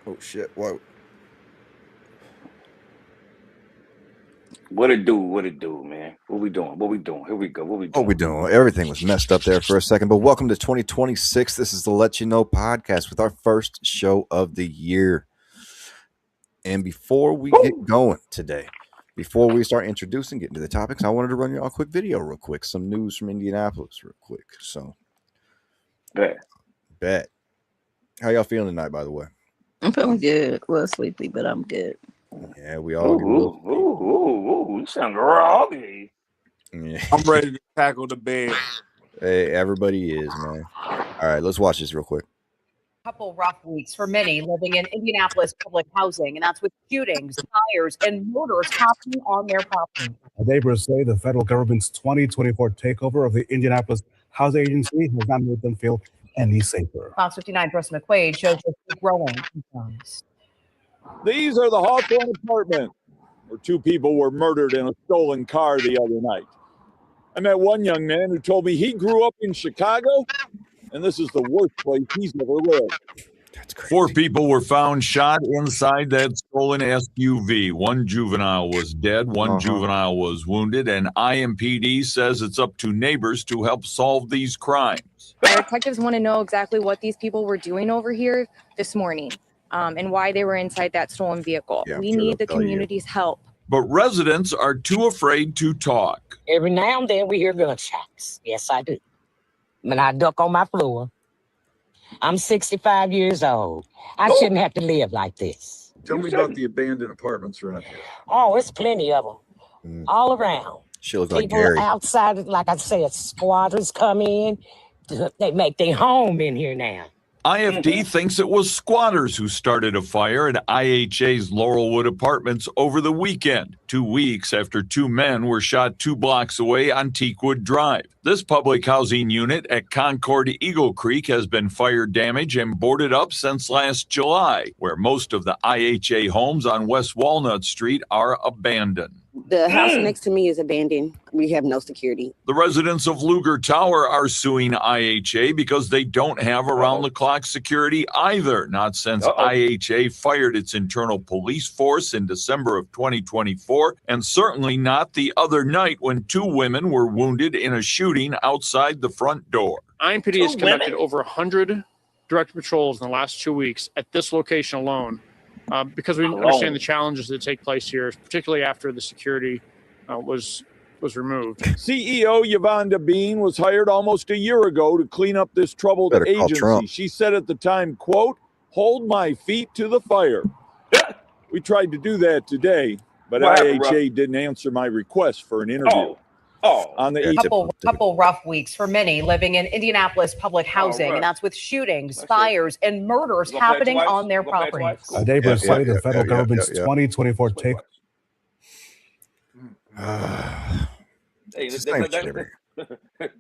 Oh shit! Whoa. What it do? What it do, man? What we doing? What we doing? Here we go. What we What doing? we doing? Everything was messed up there for a second, but welcome to 2026. This is the Let You Know podcast with our first show of the year. And before we get going today, before we start introducing, getting to the topics, I wanted to run you all a quick video real quick. Some news from Indianapolis real quick. So, bet. How y'all feeling tonight, by the way? I'm feeling good. Well, sleepy, but I'm good. Yeah, we all get a little sleep. Ooh, you sound groggy. Yeah. I'm ready to tackle the bed. Hey, everybody is, man. All right, let's watch this real quick. Couple rough weeks for many living in Indianapolis public housing, and that's with shootings, fires, and murders happening on their property. Neighbors say the federal government's 2024 takeover of the Indianapolis Housing Agency has not made them feel any safer. Fox 59 Preston McQuaid shows us the growing concerns. These are the Hawthorne apartments, where two people were murdered in a stolen car the other night. I met one young man who told me he grew up in Chicago, and this is the worst place he's ever lived. That's crazy. 4 people were found shot inside that stolen SUV. One juvenile was dead, one juvenile was wounded, and IMPD says it's up to neighbors to help solve these crimes. Our detectives want to know exactly what these people were doing over here this morning, and why they were inside that stolen vehicle. Yeah, we need the community's help. But residents are too afraid to talk. Every now and then we hear gunshots. Yes, I do. When I duck on my floor, I'm 65 years old. I shouldn't have to live like this. Tell me about the abandoned apartments around here. Oh, it's plenty of them. All around. She looks like People Gary. outside, like I said, squatters come in. They make their home in here now. IFD thinks it was squatters who started a fire at IHA's Laurelwood Apartments over the weekend, 2 weeks after 2 men were shot 2 blocks away on Teakwood Drive. This public housing unit at Concord Eagle Creek has been fire damaged and boarded up since last July, where most of the IHA homes on West Walnut Street are abandoned. The house next to me is abandoned. We have no security. The residents of Luger Tower are suing IHA because they don't have around-the-clock security either, not since IHA fired its internal police force in December of 2024, and certainly not the other night when 2 women were wounded in a shooting outside the front door. IMPD has conducted over 100 direct patrols in the last 2 weeks at this location alone. Because we understand the challenges that take place here, particularly after the security was removed. CEO Yvonne Bean was hired almost a year ago to clean up this troubled agency. She said at the time, quote, "Hold my feet to the fire." We tried to do that today, but IHA didn't answer my request for an interview. On the couple rough weeks for many living in Indianapolis public housing, and that's with shootings, fires, and murders happening on their properties. Neighbors say the federal government's 2024 takeover.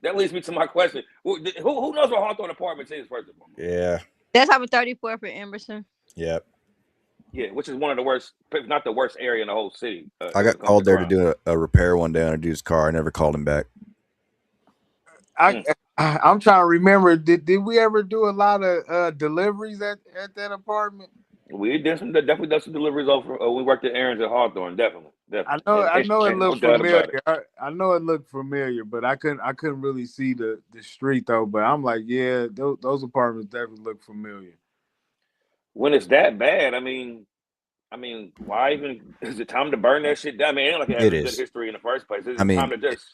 That leads me to my question. Who knows what Hawthorne Apartments is, first of all? Yeah. That's off of 34th and Emerson. Yep. Yeah, which is one of the worst, not the worst area in the whole city. I got called there to do a repair one day on a dude's car. I never called him back. I'm trying to remember. Did we ever do a lot of deliveries at that apartment? We definitely done some deliveries over. We worked at Aaron's at Hawthorne, definitely. I know it looked familiar. I know it looked familiar, but I couldn't really see the street though. But I'm like, yeah, those apartments definitely look familiar. When it's that bad, I mean, why even is it time to burn that shit down? I mean, it ain't like it has a good history in the first place. It's time to just.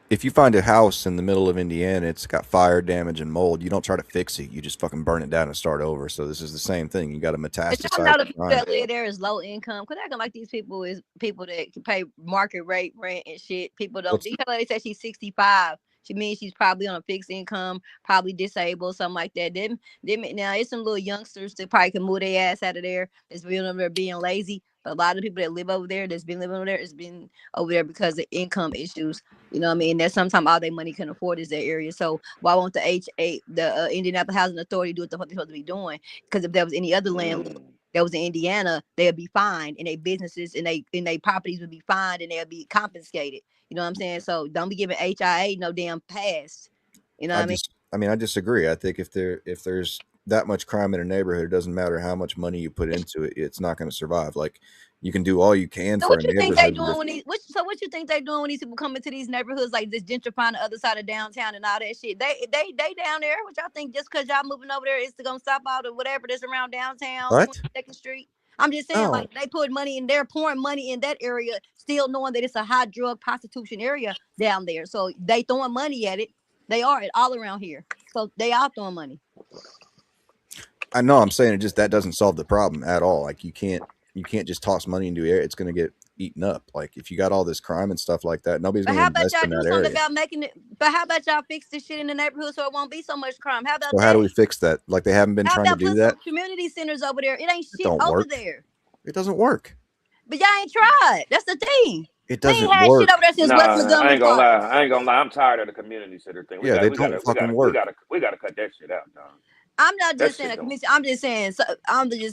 If you find a house in the middle of Indiana, it's got fire damage and mold, you don't try to fix it. You just fucking burn it down and start over. So this is the same thing. You got to metastasize. I know the people that live there is low income. Because I can like these people is people that can pay market rate rent and shit. People don't. They say she's 65. She means she's probably on a fixed income, probably disabled, something like that. Then now it's some little youngsters that probably can move their ass out of there. That's been over there being lazy. But a lot of people that live over there, that's been living over there, has been over there because of income issues. You know what I mean? That's sometimes all their money can afford is that area. So why won't the Indianapolis Housing Authority do what the fuck they're supposed to be doing? Because if there was any other land that was in Indiana, they'd be fined, and their businesses and they properties would be fined, and they'll be confiscated. You know what I'm saying? So don't be giving HIA no damn pass. You know what I mean? I disagree. I think if there's that much crime in a neighborhood, it doesn't matter how much money you put into it, it's not going to survive. Like, you can do all you can for a neighborhood. What you think they doing when what you think they doing when these people come into these neighborhoods, like this gentrifying the other side of downtown and all that shit? They down there. What y'all think? Just because y'all moving over there, it's gonna stop all the whatever that's around downtown, 22nd Street? I'm just saying, like, they put money in, they're pouring money in that area, still knowing that it's a high drug prostitution area down there. So they throwing money at it. They are all around here. So they are throwing money. I know. I'm saying it just that doesn't solve the problem at all. Like, you can't just toss money into air. It's going to get eaten up. Like, if you got all this crime and stuff like that, nobody's going to invest in that area. But how about y'all do something about making it? But how about y'all fix this shit in the neighborhood so it won't be so much crime? How about that? How do we fix that? Like, they haven't been trying to do that. Community centers over there. It ain't shit over there. It doesn't work. But y'all ain't tried. That's the thing. It doesn't work. Shit over there since West Montgomery. I ain't gonna lie. I'm tired of the community center thing. They don't fucking work. We gotta cut that shit out, dog. I'm not just saying a commission. I'm just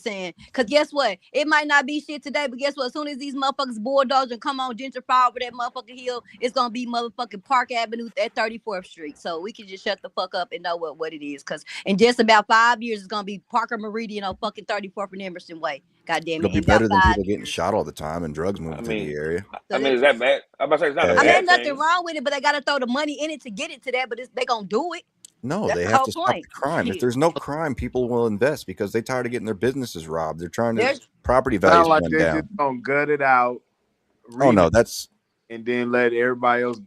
saying, because guess what? It might not be shit today, but guess what? As soon as these motherfuckers bulldoze and come on gentrify over that motherfucking hill, it's gonna be motherfucking Park Avenue at 34th Street. So we can just shut the fuck up and know what it is. Because in just about 5 years, it's gonna be Parker Meridian on fucking 34th and Emerson Way. God damn it. It'll be better than people getting shot all the time and drugs moving through the area. I mean, is that bad? I'm about to say it's not a bad there's nothing wrong with it, but they gotta throw the money in it to get it to that. But they gonna do it. No, they have to stop the crime. If there's no crime, people will invest because they're tired of getting their businesses robbed. They're trying to property values like run they're down. just gonna gut it out. And then let everybody else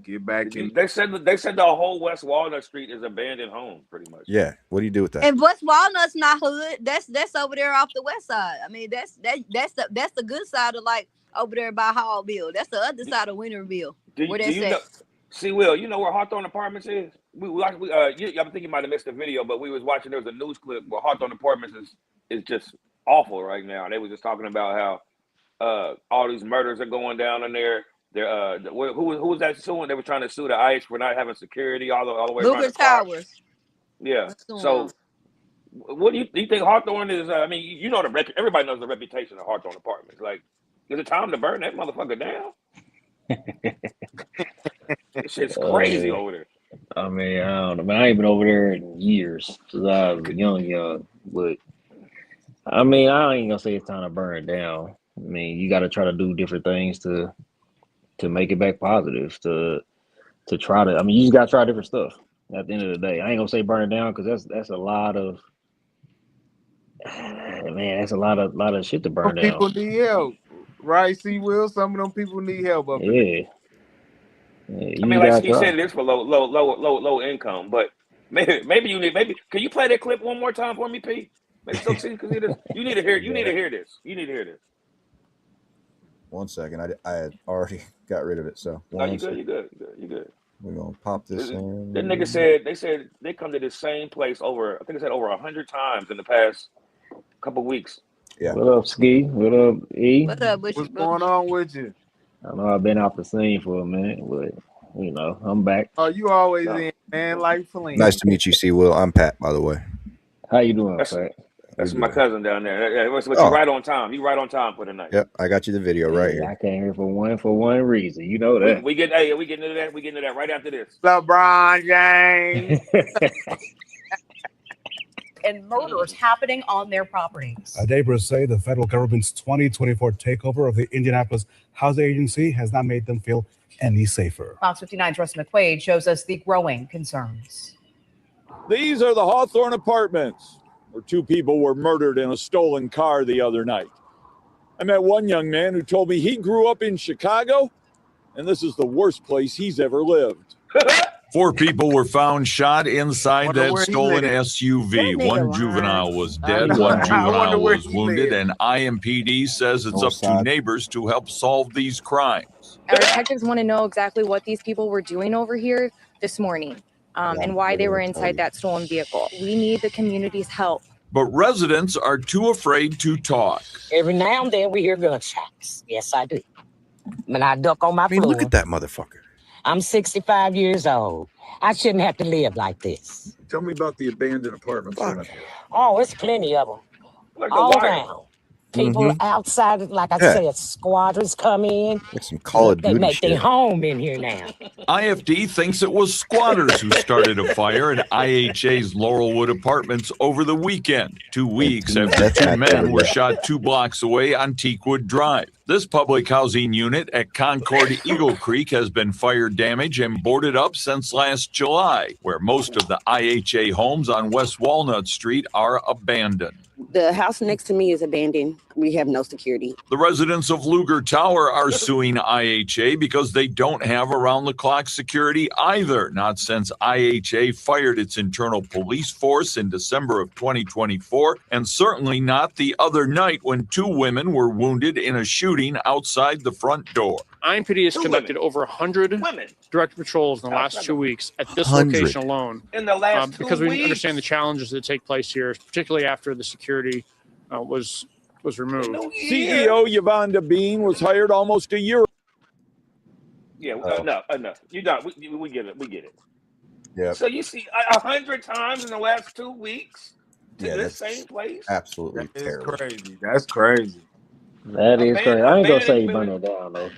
get back in. They said the whole West Walnut Street is abandoned home, pretty much. Yeah. What do you do with that? And West Walnut's not hood. That's over there off the west side. I mean, that's the good side of, like, over there by Hallville. That's the other side of Winterville. See, Will, you know where Hawthorne Apartments is? I think you might have missed the video, but we was watching. There was a news clip where Hawthorne Apartments is just awful right now. They was just talking about how all these murders are going down in there. Who was that suing? They were trying to sue the ICE for not having security all the way around the Towers. Yeah. So, what do you think Hawthorne is? I mean, you know everybody knows the reputation of Hawthorne Apartments. Like, is it time to burn that motherfucker down? This shit's crazy over there. I mean, I don't know. Man, I ain't been over there in years since I was young. But I mean, I ain't gonna say it's time to burn it down. I mean, you got to try to do different things to make it back positive. To try to. I mean, you just got to try different stuff. At the end of the day, I ain't gonna say burn it down because that's a lot of. Man, that's a lot of shit to burn down. People need help, right? See, Will, some of them people need help up there. I mean, like he said, it is for low income, but maybe can you play that clip one more time for me, Pete? Maybe so you need to hear this. One second, I had already got rid of it. So you good. We're gonna pop this in. That nigga said they come to this same place over 100 times in the past couple weeks. Yeah. What up, Ski? What up, E? What's up? What's going on with you? I know I've been off the scene for a minute, but I'm back. Oh, you always in, man, like Feline. Nice to meet you, C. Will. I'm Pat, by the way. How you doing, Pat? That's my cousin down there. You right on time. You right on time for the night. Yep, I got you the video right here. I came here for one reason. You know that. We get into that. We get into that right after this. LeBron James. And murders happening on their properties. Neighbors say the federal government's 2024 takeover of the Indianapolis Housing Agency has not made them feel any safer. Fox 59's Russ McQuaid shows us the growing concerns. These are the Hawthorne Apartments, where 2 people were murdered in a stolen car the other night. I met one young man who told me he grew up in Chicago, and this is the worst place he's ever lived. 4 people were found shot inside that stolen SUV. One juvenile was dead, one juvenile was wounded, and IMPD says it's up to neighbors to help solve these crimes. Our detectives want to know exactly what these people were doing over here this morning and why they were inside that stolen vehicle. We need the community's help. But residents are too afraid to talk. Every now and then we hear gunshots. Yes, I do. When I duck on my floor. Look at that motherfucker. I'm 65 years old. I shouldn't have to live like this. Tell me about the abandoned apartments. Oh, it's plenty of them. All around. people outside, like I said, squatters come in. Like some Call of They Duty make their shit. home in here now. IFD thinks it was squatters who started a fire at IHA's Laurelwood Apartments over the weekend, 2 weeks after two men were shot 2 blocks away on Teakwood Drive. This public housing unit at Concord Eagle Creek has been fire damaged and boarded up since last July, where most of the IHA homes on West Walnut Street are abandoned. The house next to me is abandoned. We have no security. The residents of Luger Tower are suing IHA because they don't have around-the-clock security either, not since IHA fired its internal police force in December of 2024, and certainly not the other night when 2 women were wounded in a shooting outside the front door. IMPD has conducted over 100 direct patrols in the last 2 weeks at this location alone. In the last 2 because we weeks. understand the challenges that take place here, particularly after the security was removed. CEO Yvonne Bean was hired almost a year. Yeah, enough. You done. We get it. We get it. Yeah. So you see 100 times in the last 2 weeks to this same place. Absolutely That's terrible. crazy. That's crazy. That is crazy. I ain't gonna say burn it down though.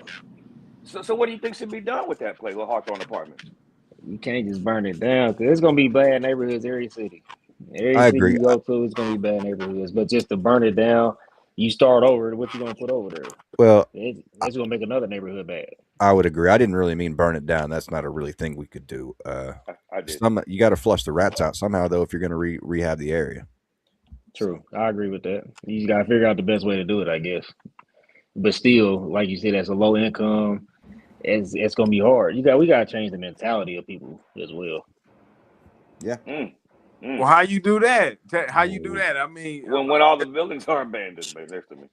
So what do you think should be done with that place with Hawthorne Apartments? You can't just burn it down because it's gonna be bad neighborhoods every city. Every I city agree. you go to, it's gonna be bad neighborhoods. But just to burn it down, you start over. What you gonna put over there? Well, it's gonna make another neighborhood bad. I would agree. I didn't really mean burn it down. That's not a really thing we could do. I did. You got to flush the rats out somehow, though, if you're going to rehab the area. True, I agree with that. You just gotta figure out the best way to do it, I guess. But still, like you said, that's a low income. It's gonna be hard. We gotta change the mentality of people as well. Yeah. Well, how you do that? How you do that? I mean, when all the buildings are abandoned next to me.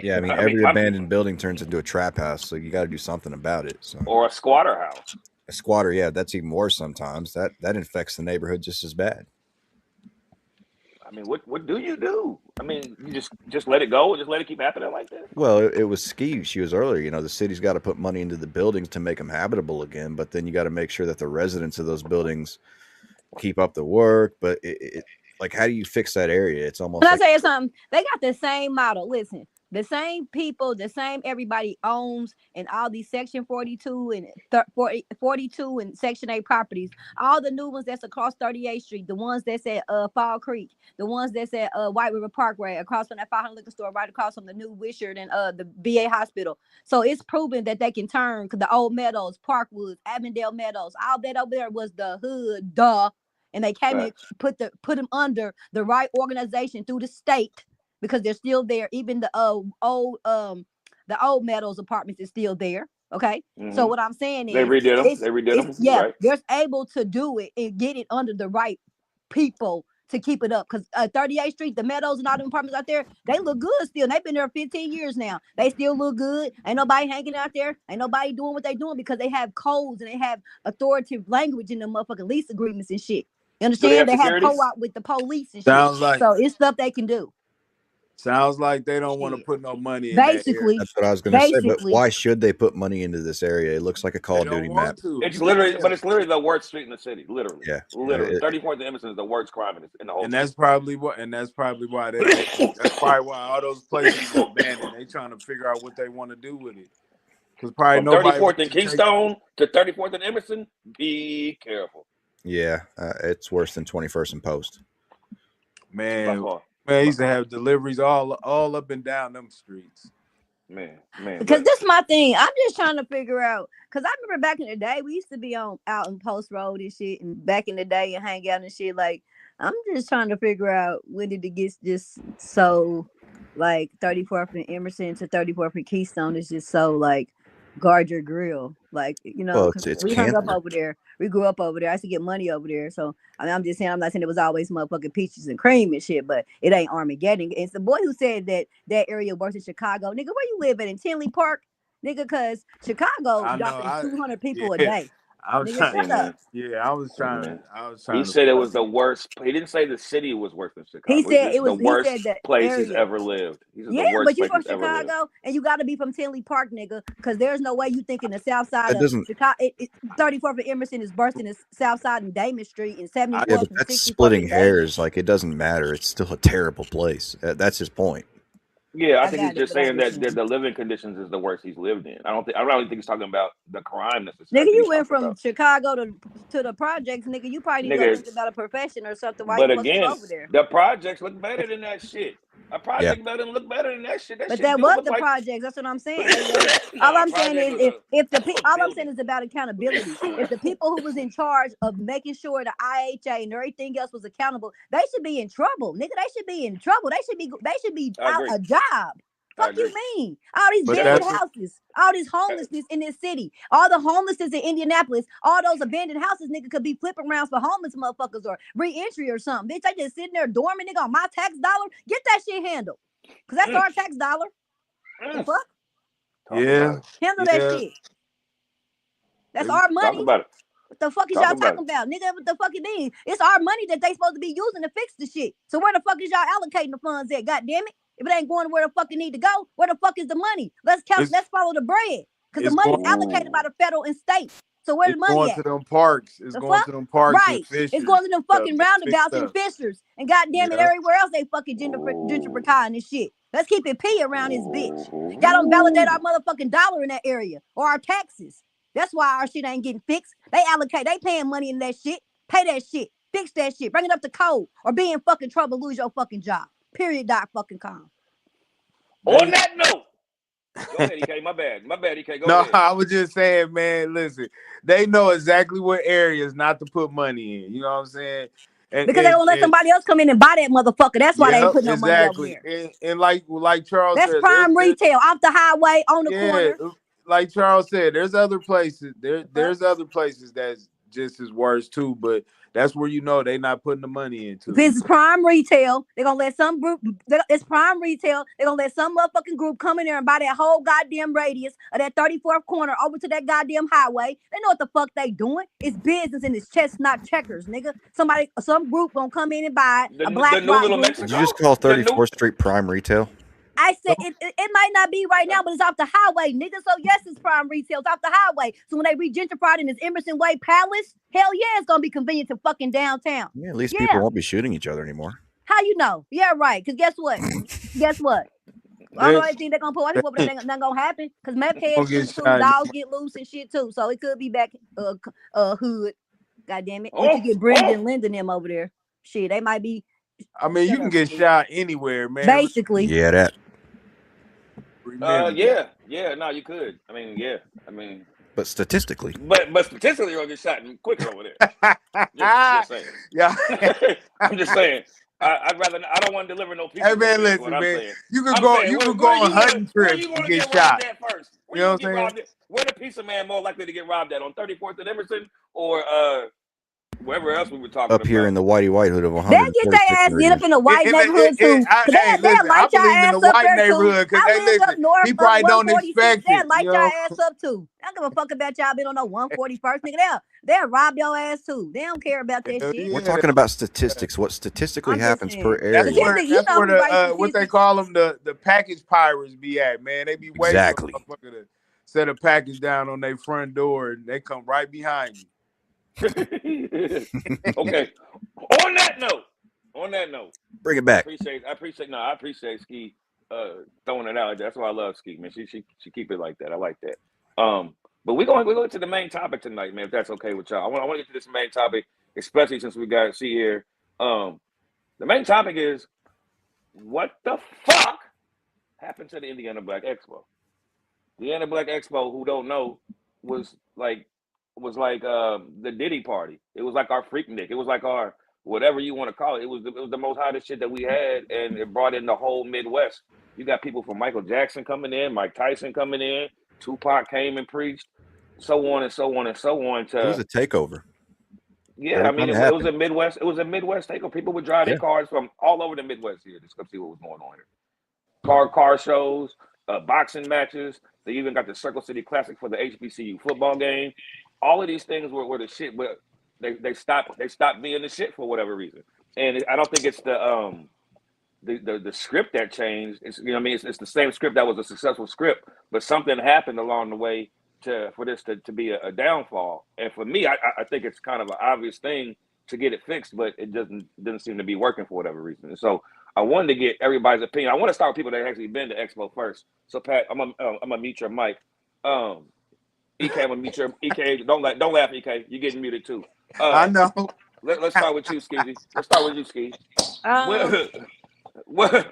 Yeah, I mean, every abandoned building turns into a trap house, so you got to do something about it. So. Or a squatter house. A squatter, yeah, that's even worse sometimes. That infects the neighborhood just as bad. I mean, what do you do? I mean, you just let it go, just let it keep happening like that. Well, it was she was earlier. You know, the city's got to put money into the buildings to make them habitable again, but then you got to make sure that the residents of those buildings keep up the work. But like, how do you fix that area? It's almost. Can I tell you something? They got the same model. Listen, the same people, the same everybody owns, and all these Section 42 and 42 and Section 8 properties. All the new ones that's across 38th Street, the ones that's at Fall Creek, the ones that's at White River Parkway, across from that 500 liquor store, right across from the new Wishart and the VA hospital. So it's proven that they can turn the Old Meadows, Parkwoods, Avondale Meadows, all that over there was the hood, and they came and put them under the right organization through the state. Because they're still there. Even the old Meadows apartments is still there. Okay. Mm-hmm. So what I'm saying is they redid them. Yeah, right. they're able to do it and get it under the right people to keep it up. Because 38th Street, the Meadows and all them apartments out there, they look good still. They've been there 15 years now. They still look good. Ain't nobody hanging out there. Ain't nobody doing what they doing because they have codes and they have authoritative language in the motherfucking lease agreements and shit. You understand? They have co-op with the police and shit. So it's stuff they can do. Sounds like they don't want to put no money in basically. That's what I was going to say. But why should they put money into this area? It looks like a Call of Duty map. It's literally the worst street in the city. Literally. Yeah. Literally. 34th and Emerson is the worst crime in the whole. And that's probably why. That's probably why all those places are abandoned. They trying to figure out what they want to do with it. Because probably from 34th and Keystone to 34th and Emerson. Be careful. Yeah, it's worse than 21st and Post. Man, I used to have deliveries all up and down them streets. Man. Because this is my thing. I'm just trying to figure out. Because I remember back in the day, we used to be out in Post Road and shit, and back in the day and hang out and shit. Like, I'm just trying to figure out when did it get just so, like, 34th and Emerson to 34th and Keystone is just so, like, guard your grill. Like, you know, it's we hung up over there. We grew up over there. I used to get money over there. So, I mean, I'm not saying it was always motherfucking peaches and cream and shit, but it ain't Armageddon. It's the boy who said that area works in Chicago. Nigga, where you live at? In Tinley Park? Nigga, because Chicago dropping 200 people a day. I was Nigga, trying. shut up. Yeah, I was trying to. He said it was the worst. He didn't say the city was worse than Chicago. He said It's it was. the worst He said the place he's area. ever lived. He said Yeah, the worst but you place from he's ever lived. Chicago, and you got to be from Tinley Park, nigga, because there's no way you thinking the south side That of doesn't. Chicago, 34th and Emerson is bursting the south side and Damon Street and 74th Yeah, but and that's 64th splitting and Davis. hairs. Like, it doesn't matter. It's still a terrible place. That's his point. Yeah, I I think he's got it, just but I saying that listened. the living conditions is the worst he's lived in. I don't really think he's talking about the crime Nigga, necessarily. you He's went talking from about Chicago to the projects, nigga. You probably need to go nigga. think about a profession or something while But you fucking again, over there. the projects look better than that shit. A Yeah. project doesn't look better than that shit. That But shit that do was look the like projects. That's what I'm saying. A-Way. no, All a I'm saying project is was all I'm saying is about accountability. If the people who was in charge of making sure the IHA and everything else was accountable, they should be in trouble, nigga. They should be in trouble. They should be I out agree. a job. I Fuck you agree. mean? All these But abandoned that's what- houses, all this homelessness in this city, all the homelessness in Indianapolis, all those abandoned houses, nigga, could be flipping rounds for homeless motherfuckers or re-entry or something. Bitch, they just sitting there dormant, nigga, on my tax dollar. Get that shit handled. Cause that's our tax dollar. The fuck? Yeah. Handle Yeah. that shit. That's our money. Talk about it. What the fuck is Talk y'all about talking about? Nigga, what the fuck it mean? It's our money that they supposed to be using to fix the shit. So where the fuck is y'all allocating the funds at? God damn it. If it ain't going where the fuck it need to go, where the fuck is the money? Let's follow the bread. Because the money's allocated by the federal and state. So where the It's money going at? to them parks. It's The going fuck? to them parks Right. and Fishers. It's going to them fucking Get fixed roundabouts and up. Fishers. And goddamn it, Yeah. everywhere else they fucking gentrifying this shit. Let's keep it P around this bitch. Y'all don't validate our motherfucking dollar in that area or our taxes. That's why our shit ain't getting fixed. They paying money in that shit. Pay that shit. Fix that shit. Bring it up to code or be in fucking trouble, lose your fucking job. Period. Fucking com. On that note, go ahead, EK. My bad, EK. Go ahead. I was just saying, man, listen, they know exactly what areas not to put money in. You know what I'm saying? Because they don't let somebody else come in and buy that motherfucker. That's why they ain't putting no money over there. And like Charles That's said, prime retail off the highway on the corner. Like Charles said, there's other places. There's other places that's just as worse too, but that's where you know they not putting the money into. This is prime retail. They're gonna let some group. It's prime retail. They're gonna let some motherfucking group come in there and buy that whole goddamn radius of that 34th corner over to that goddamn highway. They know what the fuck they doing. It's business and it's chess, not checkers, nigga. Some group gonna come in and buy a black rock group. Did you just call 34th Street prime retail? I said it might not be right now, but it's off the highway, nigga. So yes, it's prime retail. It's off the highway. So when they re-gentrified in this Emerson Way Palace, hell yeah, it's gonna be convenient to fucking downtown. Yeah, at least people won't be shooting each other anymore. How you know? Yeah, right. Cause guess what? I don't think they're gonna put people over there. Nothing gonna happen. Cause meth heads shoot too, dogs get loose and shit too. So it could be back hood. God damn it. Once you get Brendan and Linda them over there, shit, they might be. I mean, you can get shot anywhere, man. Basically. Yeah, that. No, you could. But statistically. But statistically, you're gonna get shot quicker over there. just saying. Yeah. I'm just saying. I don't want to deliver no pizza. Hey man, listen, man. You could go on hunting trips and get shot. First? You know what I'm saying? Where the pizza man more likely to get robbed at, on 34th and Emerson or wherever else we were talking up about? here in the whitey white hood of 100. They get their ass get up in the white neighborhood too. Hey, listen, I believe in the white neighborhood because they listen. He probably don't expect it. They light your ass up too. I don't give a fuck about y'all being on no 141st, nigga. They'll rob your ass too. They don't care about that shit. We're talking about statistics. What statistically happens per area. That's where what they call them, the package pirates be at, man. They be waiting for a motherfucker to set a package down on their front door and they come right behind you. Okay. On that note, bring it back. I appreciate Ski throwing it out. That's why I love Ski, man. She keep it like that. I like that. But we're going to the main topic tonight, man. If that's okay with y'all, I want to get to this main topic, especially since we got C here. The main topic is what the fuck happened to the Indiana Black Expo. The Indiana Black Expo, who don't know, was like the Diddy party. It was like our Freaknik. It was like our whatever you want to call it. It was the most hottest shit that we had, and it brought in the whole Midwest. You got people from Michael Jackson coming in, Mike Tyson coming in, Tupac came and preached, so on and so on and so on. It was a takeover. Yeah, I mean, it was a Midwest. It was a Midwest takeover. People would drive their cars from all over the Midwest here just come see what was going on here. Car shows, boxing matches. They even got the Circle City Classic for the HBCU football game. all of these things were the shit, but they stopped being the shit for whatever reason. And I don't think it's the script that changed. It's, you know what I mean? It's the same script that was a successful script, but something happened along the way for this to be a downfall. And for me, I think it's kind of an obvious thing to get it fixed, but it didn't seem to be working for whatever reason. And so I wanted to get everybody's opinion. I want to start with people that actually been to Expo first. So Pat, I'm gonna mute your mic. EK, I'm gonna mute your EK. Don't laugh, EK. You're getting muted too. I know. Let's start with you, Skeezy. Let's start with you, Ski. What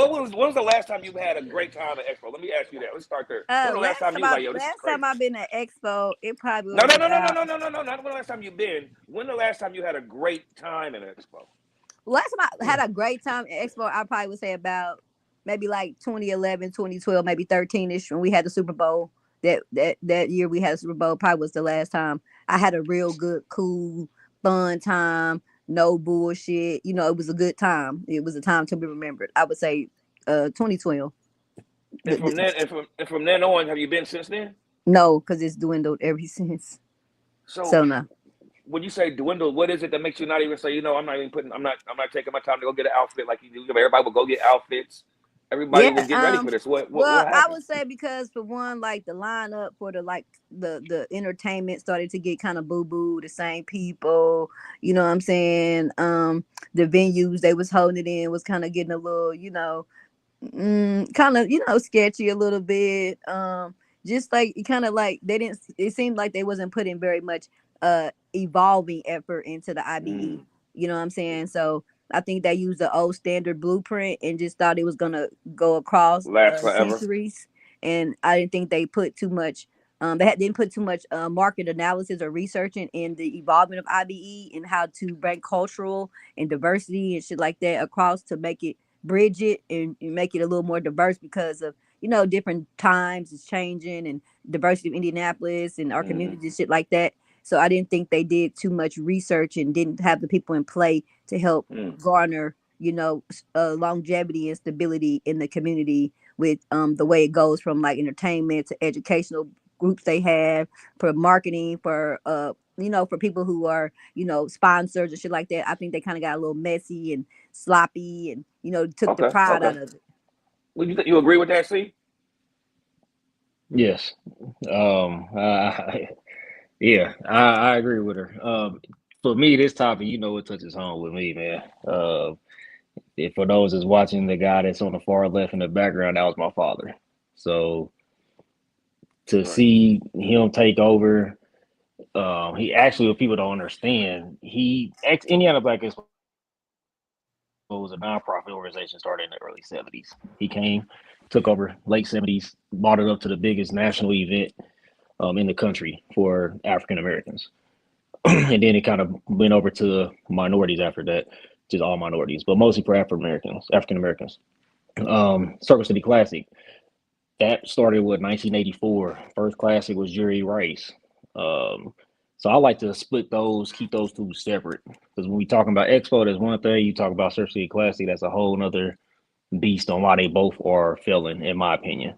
was the last time you had a great time at Expo? Let me ask you that. Let's start there. When the last time you was like, yo, this is crazy? Last time I've been at Expo, it probably was No. Not when the last time you've been. When the last time you had a great time at Expo? Last time I had a great time at Expo, I probably would say about maybe like 2011, 2012, maybe 13-ish when we had the Super Bowl. That year we had a Super Bowl probably was the last time I had a real good, cool, fun time. No bullshit. You know, it was a good time. It was a time to be remembered. I would say 2012. And from then on, have you been since then? No, because it's dwindled ever since. So no. When you say dwindled, what is it that makes you not even say, you know, I'm not taking my time to go get an outfit like you do. Everybody will go get outfits. Everybody will get ready for this. What I would say because for one, like the lineup for the entertainment started to get kind of boo-boo, the same people, you know what I'm saying? The venues they was holding it in was kind of getting a little, you know, kind of, you know, sketchy a little bit. Just like kind of like it seemed like they wasn't putting very much evolving effort into the IBE. You know what I'm saying? So I think they used the old standard blueprint and just thought it was gonna go across centuries. And I didn't think they put too much. Didn't put too much market analysis or researching in the evolvement of IBE and how to bring cultural and diversity and shit like that across to make it bridge it and make it a little more diverse because of, you know, different times is changing and diversity of Indianapolis and our community and shit like that. So I didn't think they did too much research and didn't have the people in play to help garner, you know, longevity and stability in the community with the way it goes from like entertainment to educational groups they have, for marketing, for you know, for people who are, you know, sponsors and shit like that. I think they kind of got a little messy and sloppy and, you know, took the pride out of it. Well, you agree with that, C? Yes. Yeah, I agree with her. For me, this topic, you know, it touches home with me, man. For those that's watching, the guy that's on the far left in the background, that was my father. So to see him take over, he actually, what people don't understand, Indiana Black Expo was a nonprofit organization started in the early 70s. He came, took over late 70s, brought it up to the biggest national event in the country for African Americans. And then it kind of went over to minorities after that, just all minorities, but mostly for African Americans. Circle City Classic, that started with 1984. First Classic was Jerry Rice. So I like to keep those two separate, because when we talking about Expo, there's one thing. You talk about Circle City Classic, that's a whole nother beast on why they both are failing, in my opinion.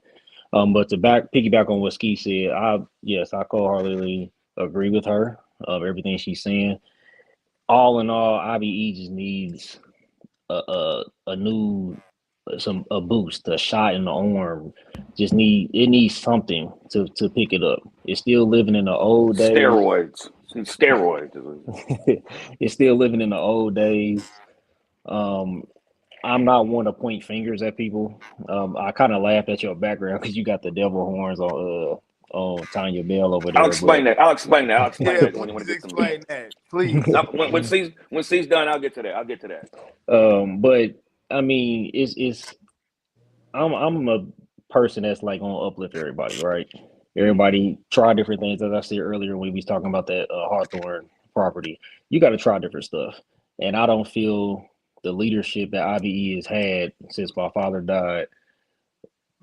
But to piggyback on what Ski said, I wholeheartedly agree with her of everything she's saying. All in all, IBE just needs a boost, a shot in the arm. It needs something to pick it up. It's still living in the old days. Steroids. It's still living in the old days. I'm not one to point fingers at people. I kind of laughed at your background because you got the devil horns on Tanya Bell over there. I'll explain that when you want to explain that, please. When C's done, I'll get to that. But I mean, I'm a person that's like gonna uplift everybody, right? Everybody try different things. As I said earlier when we was talking about that Hawthorne property, you got to try different stuff. And I don't feel the leadership that IBE has had since my father died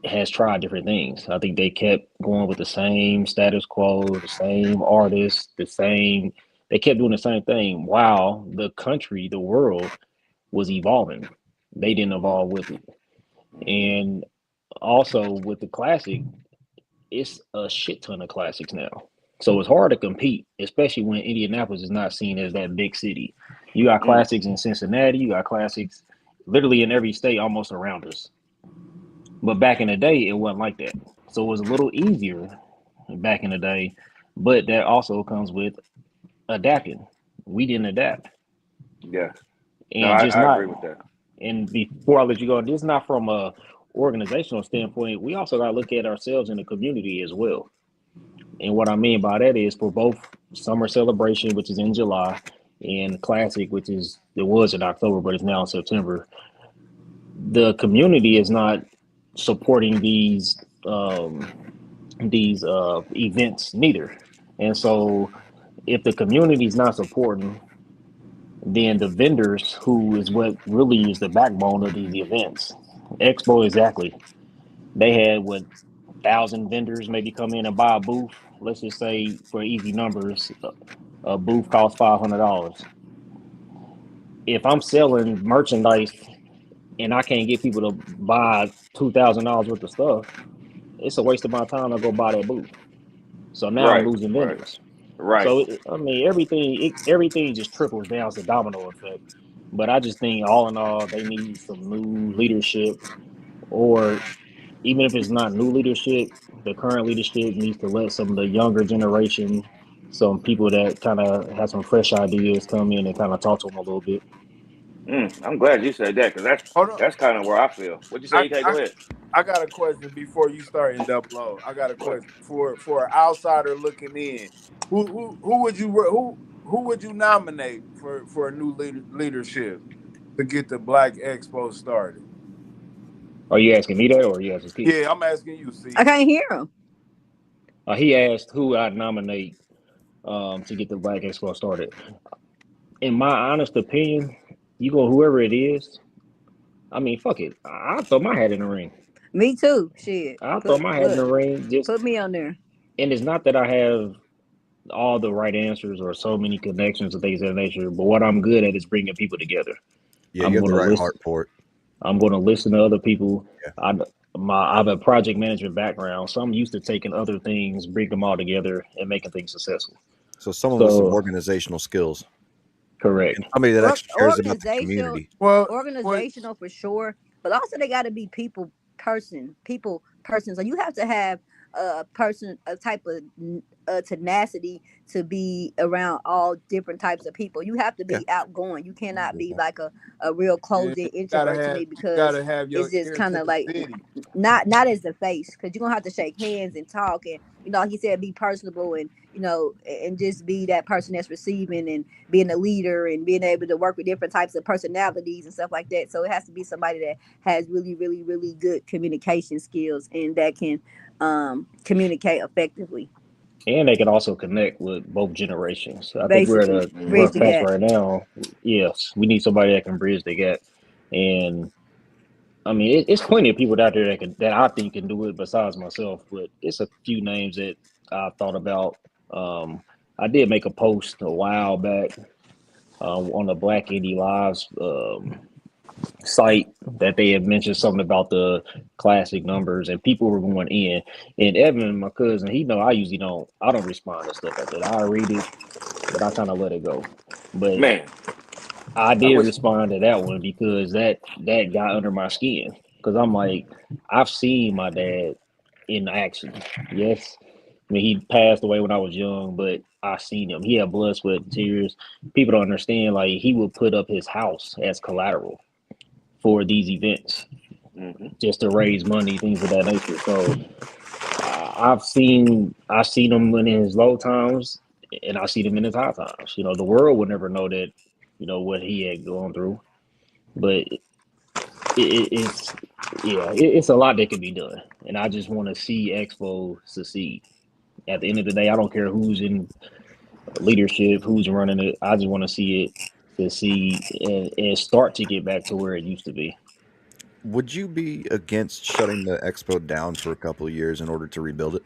has tried different things. I think they kept going with the same status quo, the same artists, they kept doing the same thing while the country, the world was evolving. They didn't evolve with it. And also with the Classic, it's a shit ton of classics now. So it's hard to compete, especially when Indianapolis is not seen as that big city. You got classics in Cincinnati, you got classics literally in every state almost around us. But back in the day, it wasn't like that. So it was a little easier back in the day, but that also comes with adapting. We didn't adapt. Yeah. And no, I agree with that. And before I let you go, this is not from a organizational standpoint. We also got to look at ourselves in the community as well. And what I mean by that is for both summer celebration, which is in July, and classic, which is it was in October, but it's now in September. The community is not supporting these events neither. And so if the community is not supporting, then the vendors, who is what really is the backbone of these events, Expo exactly, they had 1,000 vendors maybe come in and buy a booth. Let's just say for easy numbers, a booth costs $500. If I'm selling merchandise and I can't get people to buy $2,000 worth of stuff, it's a waste of my time to go buy that booth. So now I'm losing vendors. Right. So I mean, everything just trickles down to domino effect. But I just think all in all, they need some new leadership, or even if it's not new leadership, the current leadership needs to let some of the younger generation, some people that kind of have some fresh ideas, come in and kind of talk to them a little bit. I'm glad you said that, because that's kind of where I feel. What you say, EK? Go ahead. I got a question before you start in Double O. I got a question for an outsider looking in. Who would you nominate for a new leadership to get the Black Expo started? Are you asking me that, or are you asking Keith? Yeah, I'm asking you. See, I can't hear him. He asked who I'd nominate to get the Black Expo started. In my honest opinion, you go whoever it is. I mean, fuck it. I'll throw my hat in the ring. Me too. Shit. I'll throw my hat in the ring. Just put me on there. And it's not that I have all the right answers or so many connections and things of that nature, but what I'm good at is bringing people together. Yeah, you have the right heart for it. I'm going to listen to other people. Yeah. I have a project management background, so I'm used to taking other things, bring them all together, and making things successful. So someone with some organizational skills. Correct. And somebody that actually cares about the community. Organizational for sure, but also they got to be people person. So you have to have a type of tenacity to be around all different types of people. You have to be outgoing. You cannot be like a real closed-in introvert to me, because it's just kind of like not as the face, because you're gonna have to shake hands and talk, and like he said, be personable, and and just be that person that's receiving and being a leader and being able to work with different types of personalities and stuff like that. So it has to be somebody that has really, really, really good communication skills and that can communicate effectively. And they can also connect with both generations. I think we're at a rough patch right now. Yes, we need somebody that can bridge the gap. And I mean, it's plenty of people out there that I think can do it besides myself. But it's a few names that I thought about. I did make a post a while back on the Black Indie Lives site that they had mentioned something about the classic numbers, and people were going in. And Evan, my cousin, he know I don't respond to stuff like that. I read it, but I kind of let it go. But man, I did respond to that one because that got under my skin, because I'm like, I've seen my dad in action. Yes, I mean, he passed away when I was young, but I seen him. He had blood, sweat, and tears. People don't understand, like, he would put up his house as collateral for these events, just to raise money, things of that nature. So I've seen him in his low times, and I see him in his high times. The world would never know that, what he had gone through, but it's a lot that can be done, and I just want to see Expo succeed. At the end of the day, I don't care who's in leadership, who's running it. I just want to see it succeed and start to get back to where it used to be. Would you be against shutting the Expo down for a couple of years in order to rebuild it?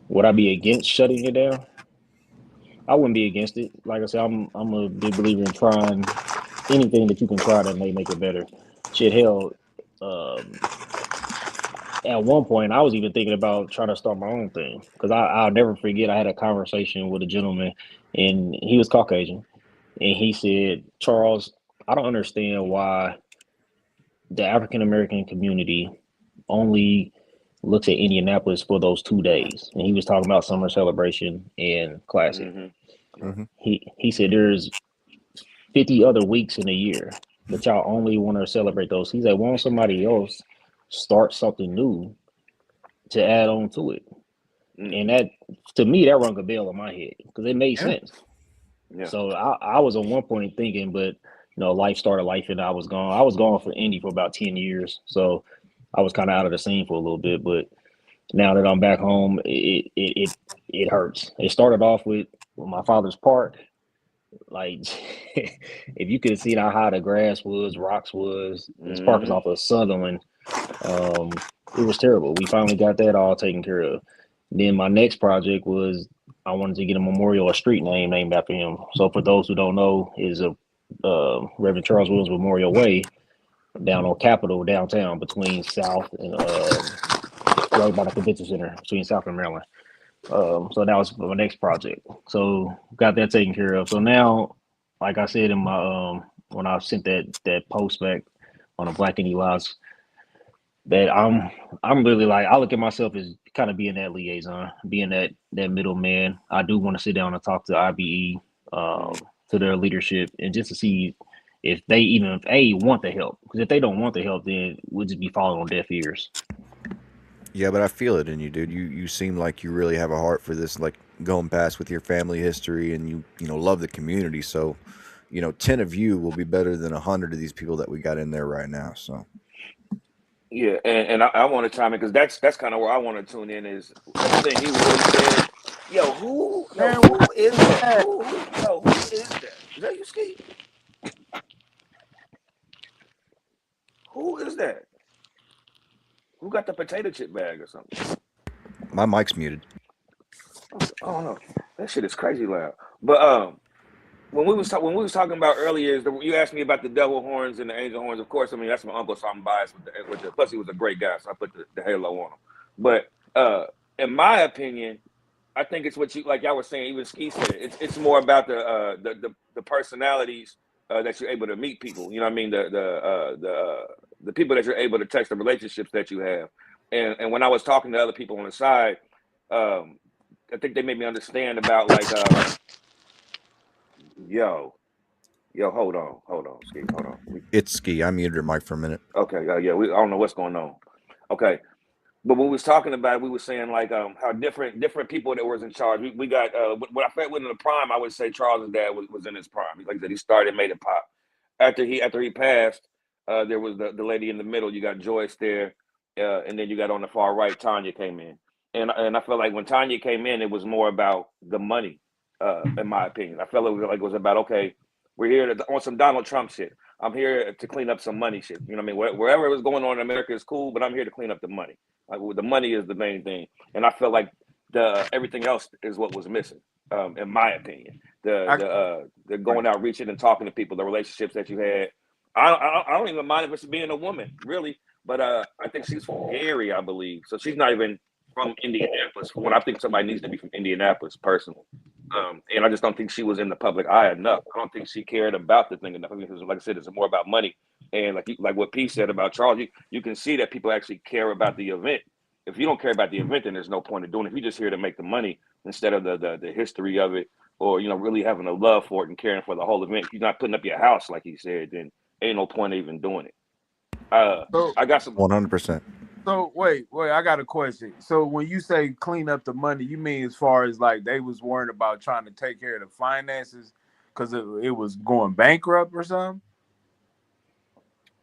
Would I be against shutting it down? I wouldn't be against it. Like I said, I'm a big believer in trying anything that you can try that may make it better. Shit, hell, at one point, I was even thinking about trying to start my own thing because I'll never forget. I had a conversation with a gentleman, and he was Caucasian, and he said, "Charles, I don't understand why the African American community only looks at Indianapolis for those 2 days." And he was talking about summer celebration and classic. He said there's 50 other weeks in a year, but y'all only want to celebrate those. He said, why don't somebody else start something new to add on to it? And that, to me, that rung a bell in my head because it made sense. Yeah. So I was at one point thinking, but life started life, and I was gone. I was gone for Indy for about 10 years, so I was kind of out of the scene for a little bit. But now that I'm back home, it hurts. It started off with my father's park. Like, if you could see how high the grass was, rocks was, this park is off of Sutherland. It was terrible. We finally got that all taken care of. Then my next project was I wanted to get a memorial, a street name named after him. So for those who don't know, is a Reverend Charles Williams Memorial Way down on Capitol downtown between South and right by the convention center between South and Maryland. So that was my next project. So got that taken care of. So now, like I said in my when I sent that post back on the Black Indie Lives, that I'm really like, I look at myself as kind of being that liaison, being that middleman. I do want to sit down and talk to IBE, to their leadership, and just to see if they even want the help. Because if they don't want the help, then we'll just be falling on deaf ears. Yeah, but I feel it in you, dude. You seem like you really have a heart for this, like going past with your family history, and you love the community. So, 10 of you will be better than 100 of these people that we got in there right now. So, yeah, and I want to chime in because that's kind of where I want to tune in is everything he really said. Who is that? Who is that? Is that you, Ski? Who is that? Who got the potato chip bag or something? My mic's muted. Oh no, that shit is crazy loud. But when we was talking about earlier, you asked me about the devil horns and the angel horns. Of course, I mean that's my uncle, so I'm biased with the. Plus, he was a great guy, so I put the halo on him. But in my opinion, I think it's what you like. Y'all were saying, even Ski said it's more about the personalities that you're able to meet people. You know what I mean? The people that you're able to touch, the relationships that you have. And when I was talking to other people on the side, I think they made me understand about like, yo, hold on, Ski, hold on. It's Ski. I muted your mic for a minute. Okay, yeah, I don't know what's going on. Okay. But when we was talking about it, we were saying like how different people that was in charge. We got when I felt in the prime, I would say Charles's dad was in his prime. Like I said, he started, made it pop. After he passed, there was the lady in the middle. You got Joyce there, and then you got on the far right, Tanya came in. And I felt like when Tanya came in, it was more about the money, in my opinion. I felt it was about, okay, we're here on some Donald Trump shit. I'm here to clean up some money shit. You know what I mean? Wherever it was going on in America is cool, but I'm here to clean up the money. Like, the money is the main thing, and I felt like everything else is what was missing, in my opinion. The going out, reaching and talking to people, the relationships that you had. I don't even mind if it's being a woman, really, but I think she's from Gary, I believe, so she's not even from Indianapolis. When I think somebody needs to be from Indianapolis, personally. And I just don't think she was in the public eye enough. I don't think she cared about the thing enough. I mean, like I said, it's more about money. And like what P said about Charles, you can see that people actually care about the event. If you don't care about the event, then there's no point in doing it. If you're just here to make the money instead of the history of it, or really having a love for it and caring for the whole event. If you're not putting up your house, like he said, then ain't no point in even doing it. I got some 100%. So wait, I got a question. So when you say clean up the money, you mean as far as like they was worried about trying to take care of the finances because it was going bankrupt or something?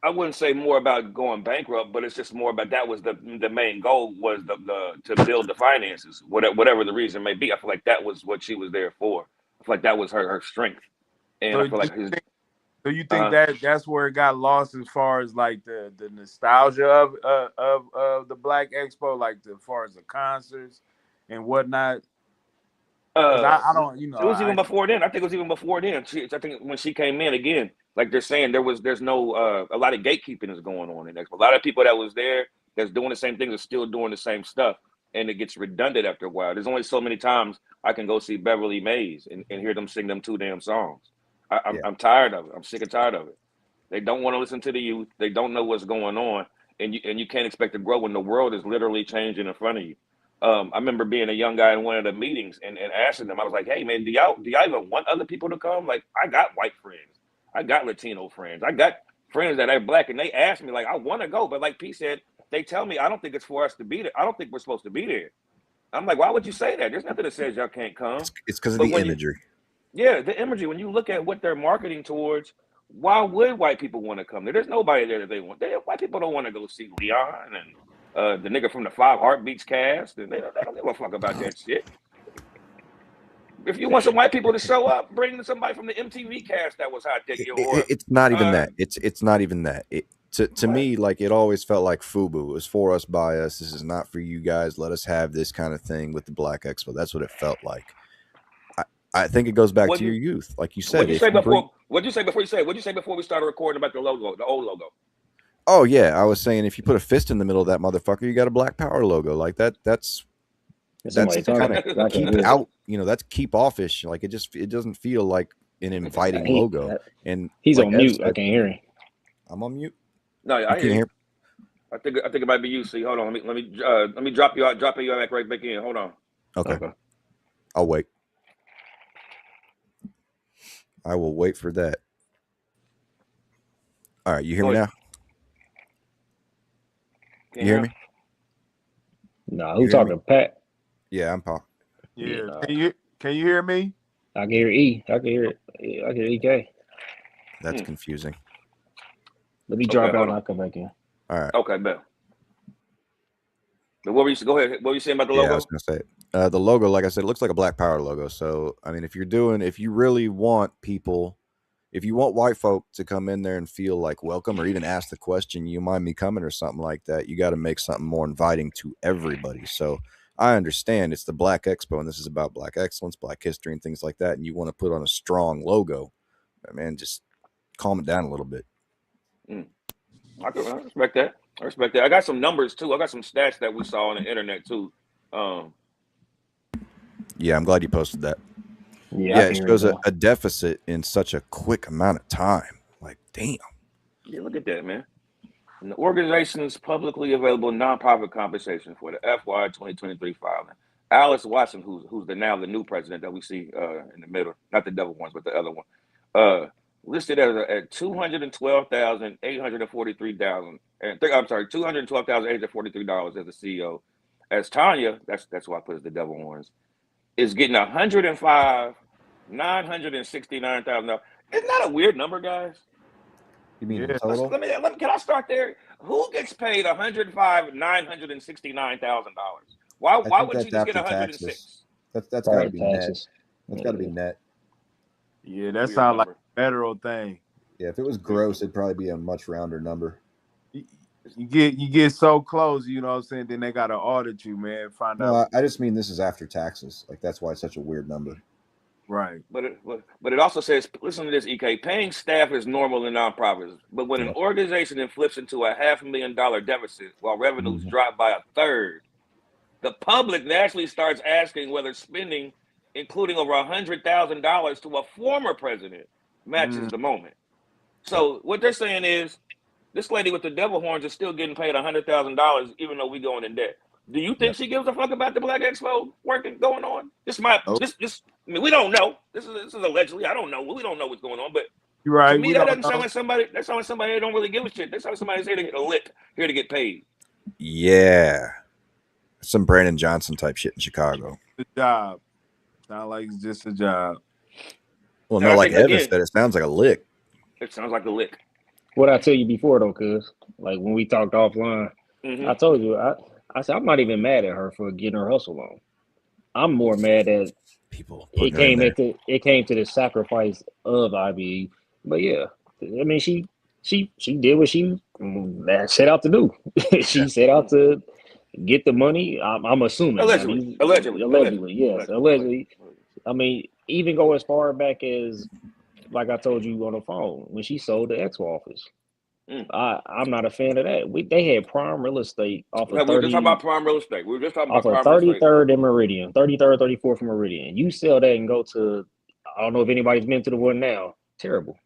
I wouldn't say more about going bankrupt, but it's just more about that was the main goal was to build the finances, whatever the reason may be. I feel like that was what she was there for. I feel like that was her strength, and So I feel like So you think that's where it got lost as far as like the nostalgia of the Black Expo, like as far as the concerts and whatnot? I don't, it was even before then. I think it was even before then. I think when she came in again, like they're saying, there's no a lot of gatekeeping is going on in Expo. A lot of people that was there that's doing the same things is still doing the same stuff, and it gets redundant after a while. There's only so many times I can go see Beverly Mays and hear them sing them 2 damn songs. I'm tired of it. I'm sick and tired of it. They don't want to listen to the youth. They don't know what's going on, and you can't expect to grow when the world is literally changing in front of you. I remember being a young guy in one of the meetings and asking them, I was like, hey, man, do y'all even want other people to come? Like, I got white friends. I got Latino friends. I got friends that are black, and they ask me, like, I want to go. But like P said, they tell me, I don't think it's for us to be there. I don't think we're supposed to be there. I'm like, why would you say that? There's nothing that says y'all can't come. It's because of the imagery. The imagery. When you look at what they're marketing towards, why would white people want to come there? There's nobody there that they want. White people don't want to go see Leon and the nigga from the 5 Heartbeats cast, and they don't give a fuck about that shit. If you want some white people to show up, bring somebody from the MTV cast that was hot that year. It's not even that. It's not even that. To me, like, it always felt like FUBU. It was for us, by us. This is not for you guys. Let us have this kind of thing with the Black Expo. That's what it felt like. I think it goes back to your youth, like you said. What'd you say before we started recording about the logo, the old logo? Oh yeah, I was saying if you put a fist in the middle of that motherfucker, you got a Black Power logo. Like that's kind of keep out. You know, that's keep offish. Like it doesn't feel like an inviting logo. And he's like on mute. I can't hear him. I'm on mute. No, I hear you. I think it might be you. See, hold on. Let me drop you out. Drop you right back in. Hold on. Okay. I'll wait. I will wait for that. All right, you hear me now? You hear me? No, who's talking? Pat? Yeah, I'm Paul. Yeah. Can you hear me? I can hear E. I can hear it. I can hear EK. That's confusing. Let me drop out and I'll come back in. All right. Okay, bet. But what were you go ahead? What were you saying about the logo? Yeah, I was gonna say the logo, like I said, it looks like a Black Power logo. So I mean, if you really want people, if you want white folk to come in there and feel like welcome, or even ask the question, "You mind me coming?" or something like that, you got to make something more inviting to everybody. So I understand it's the Black Expo, and this is about Black excellence, Black history, and things like that. And you want to put on a strong logo, but man, just calm it down a little bit. I respect that. I respect that. I got some numbers too. I got some stats that we saw on the internet too. Yeah, I'm glad you posted that. Yeah, it shows a deficit in such a quick amount of time. Like, damn. Yeah, look at that, man. And the organization's publicly available nonprofit compensation for the FY 2023 filing. Alice Watson, who's now the new president that we see in the middle, not the double ones, but the other one, listed at $212,843. I'm sorry, $212,843 as the CEO. As Tanya, that's why I put as the devil horns, is getting $105,969,000. Isn't that a weird number, guys? You mean total? Can I start there? Who gets paid $105,969,000? Why would she just get 106? That's got to be net. That's got to be net. Yeah, that sounds like a federal thing. Yeah, if it was gross, it'd probably be a much rounder number. You get so close, you know what I'm saying? Then they gotta audit you, man. Find out. I just mean this is after taxes. Like that's why it's such a weird number. Right. But it also says, listen to this, EK. Paying staff is normal in nonprofits, but when an organization then flips into a $500,000 deficit while revenues drop by 1/3, the public naturally starts asking whether spending, including over $100,000 to a former president, matches the moment. So what they're saying is, this lady with the devil horns is still getting paid $100,000, even though we going in debt. Do you think she gives a fuck about the Black Expo going on? I mean, we don't know. This is allegedly. I don't know. We don't know what's going on. But you're right. To me, that doesn't sound like somebody. That sounds like somebody that don't really give a shit. That sounds like somebody's here to get a lick, here to get paid. Yeah, some Brandon Johnson type shit in Chicago. The job. Sound like it's just a job. Well, no, like Evan said, it sounds like a lick. It sounds like a lick. What I tell you before though, cuz like when we talked offline, I told you I said I'm not even mad at her for getting her hustle on. I'm more mad at people. It came to the sacrifice of IBE. But yeah, I mean she did what she set out to do. She set out to get the money. I'm assuming allegedly, yes, allegedly. I mean, even go as far back as, like I told you on the phone, when she sold the Expo office. I'm not a fan of that. They had prime real estate off of We were just talking 30 about prime real estate. We were just talking off about of prime real estate. 33rd and Meridian, 33rd, 34th and Meridian. You sell that and go to, I don't know if anybody's been to the one now. Terrible.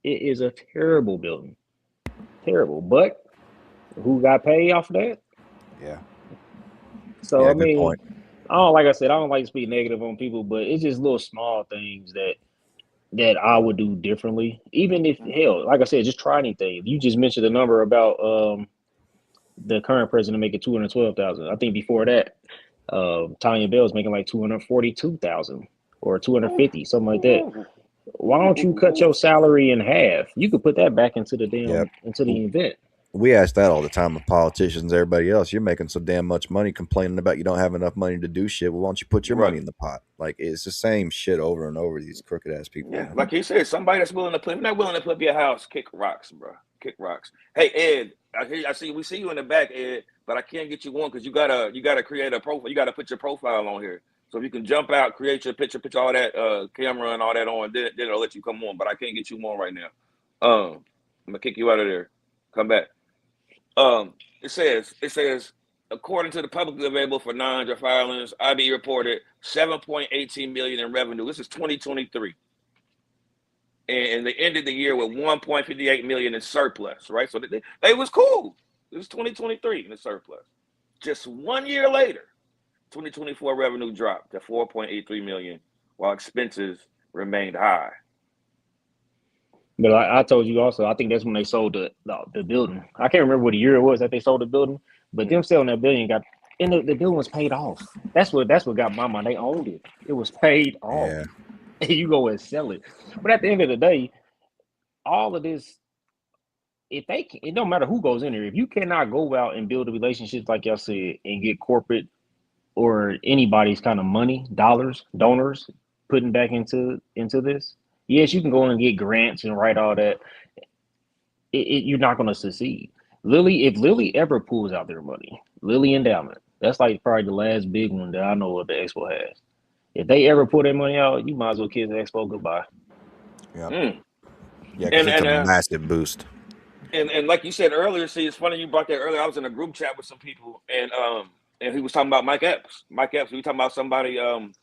It is a terrible building. Terrible. But who got paid off of that? Yeah. So yeah, I mean, point. like I said, I don't like to speak negative on people, but it's just little small things that I would do differently. Even if hell, like I said, just try anything. You just mentioned a number about the current president making $212,000. I think before that, Tanya Bell's making like $242,000 or $250, something like that. Why don't you cut your salary in half? You could put that back into the into the event. We ask that all the time of politicians, everybody else. You're making so damn much money complaining about you don't have enough money to do shit. Well, why don't you put your money in the pot? Like, it's the same shit over and over, these crooked ass people. Yeah, like he said, somebody that's willing to flip, not willing to flip your house, kick rocks, bro. Kick rocks. Hey, Ed, we see you in the back, Ed, but I can't get you on because you gotta create a profile. You gotta put your profile on here. So if you can jump out, create your picture, put all that camera and all that on, then I'll let you come on. But I can't get you on right now. I'm gonna kick you out of there. Come back. It says, according to the publicly available for 900 filings, IB reported $7.18 million in revenue. This is 2023. And they ended the year with $1.58 million in surplus, right? So they was cool. It was 2023 in the surplus. Just 1 year later, 2024 revenue dropped to $4.83 million, while expenses remained high. But I told you also, I think that's when they sold the building. I can't remember what year it was that they sold the building, but them selling that building the building was paid off. That's what got my mind. They owned it. It was paid off. Yeah. And you go and sell it. But at the end of the day, all of this, it don't matter who goes in there. If you cannot go out and build a relationship, like y'all said, and get corporate or anybody's kind of money, dollars, donors, putting back into this. Yes, you can go and get grants and write all that. You're not going to succeed. If Lilly ever pulls out their money, Lilly Endowment, that's like probably the last big one that I know what the Expo has. If they ever pull their money out, you might as well kiss the Expo goodbye. Yeah, because it's a massive boost. And like you said earlier, see, it's funny you brought that earlier. I was in a group chat with some people, and he was talking about Mike Epps. Mike Epps, we talking about somebody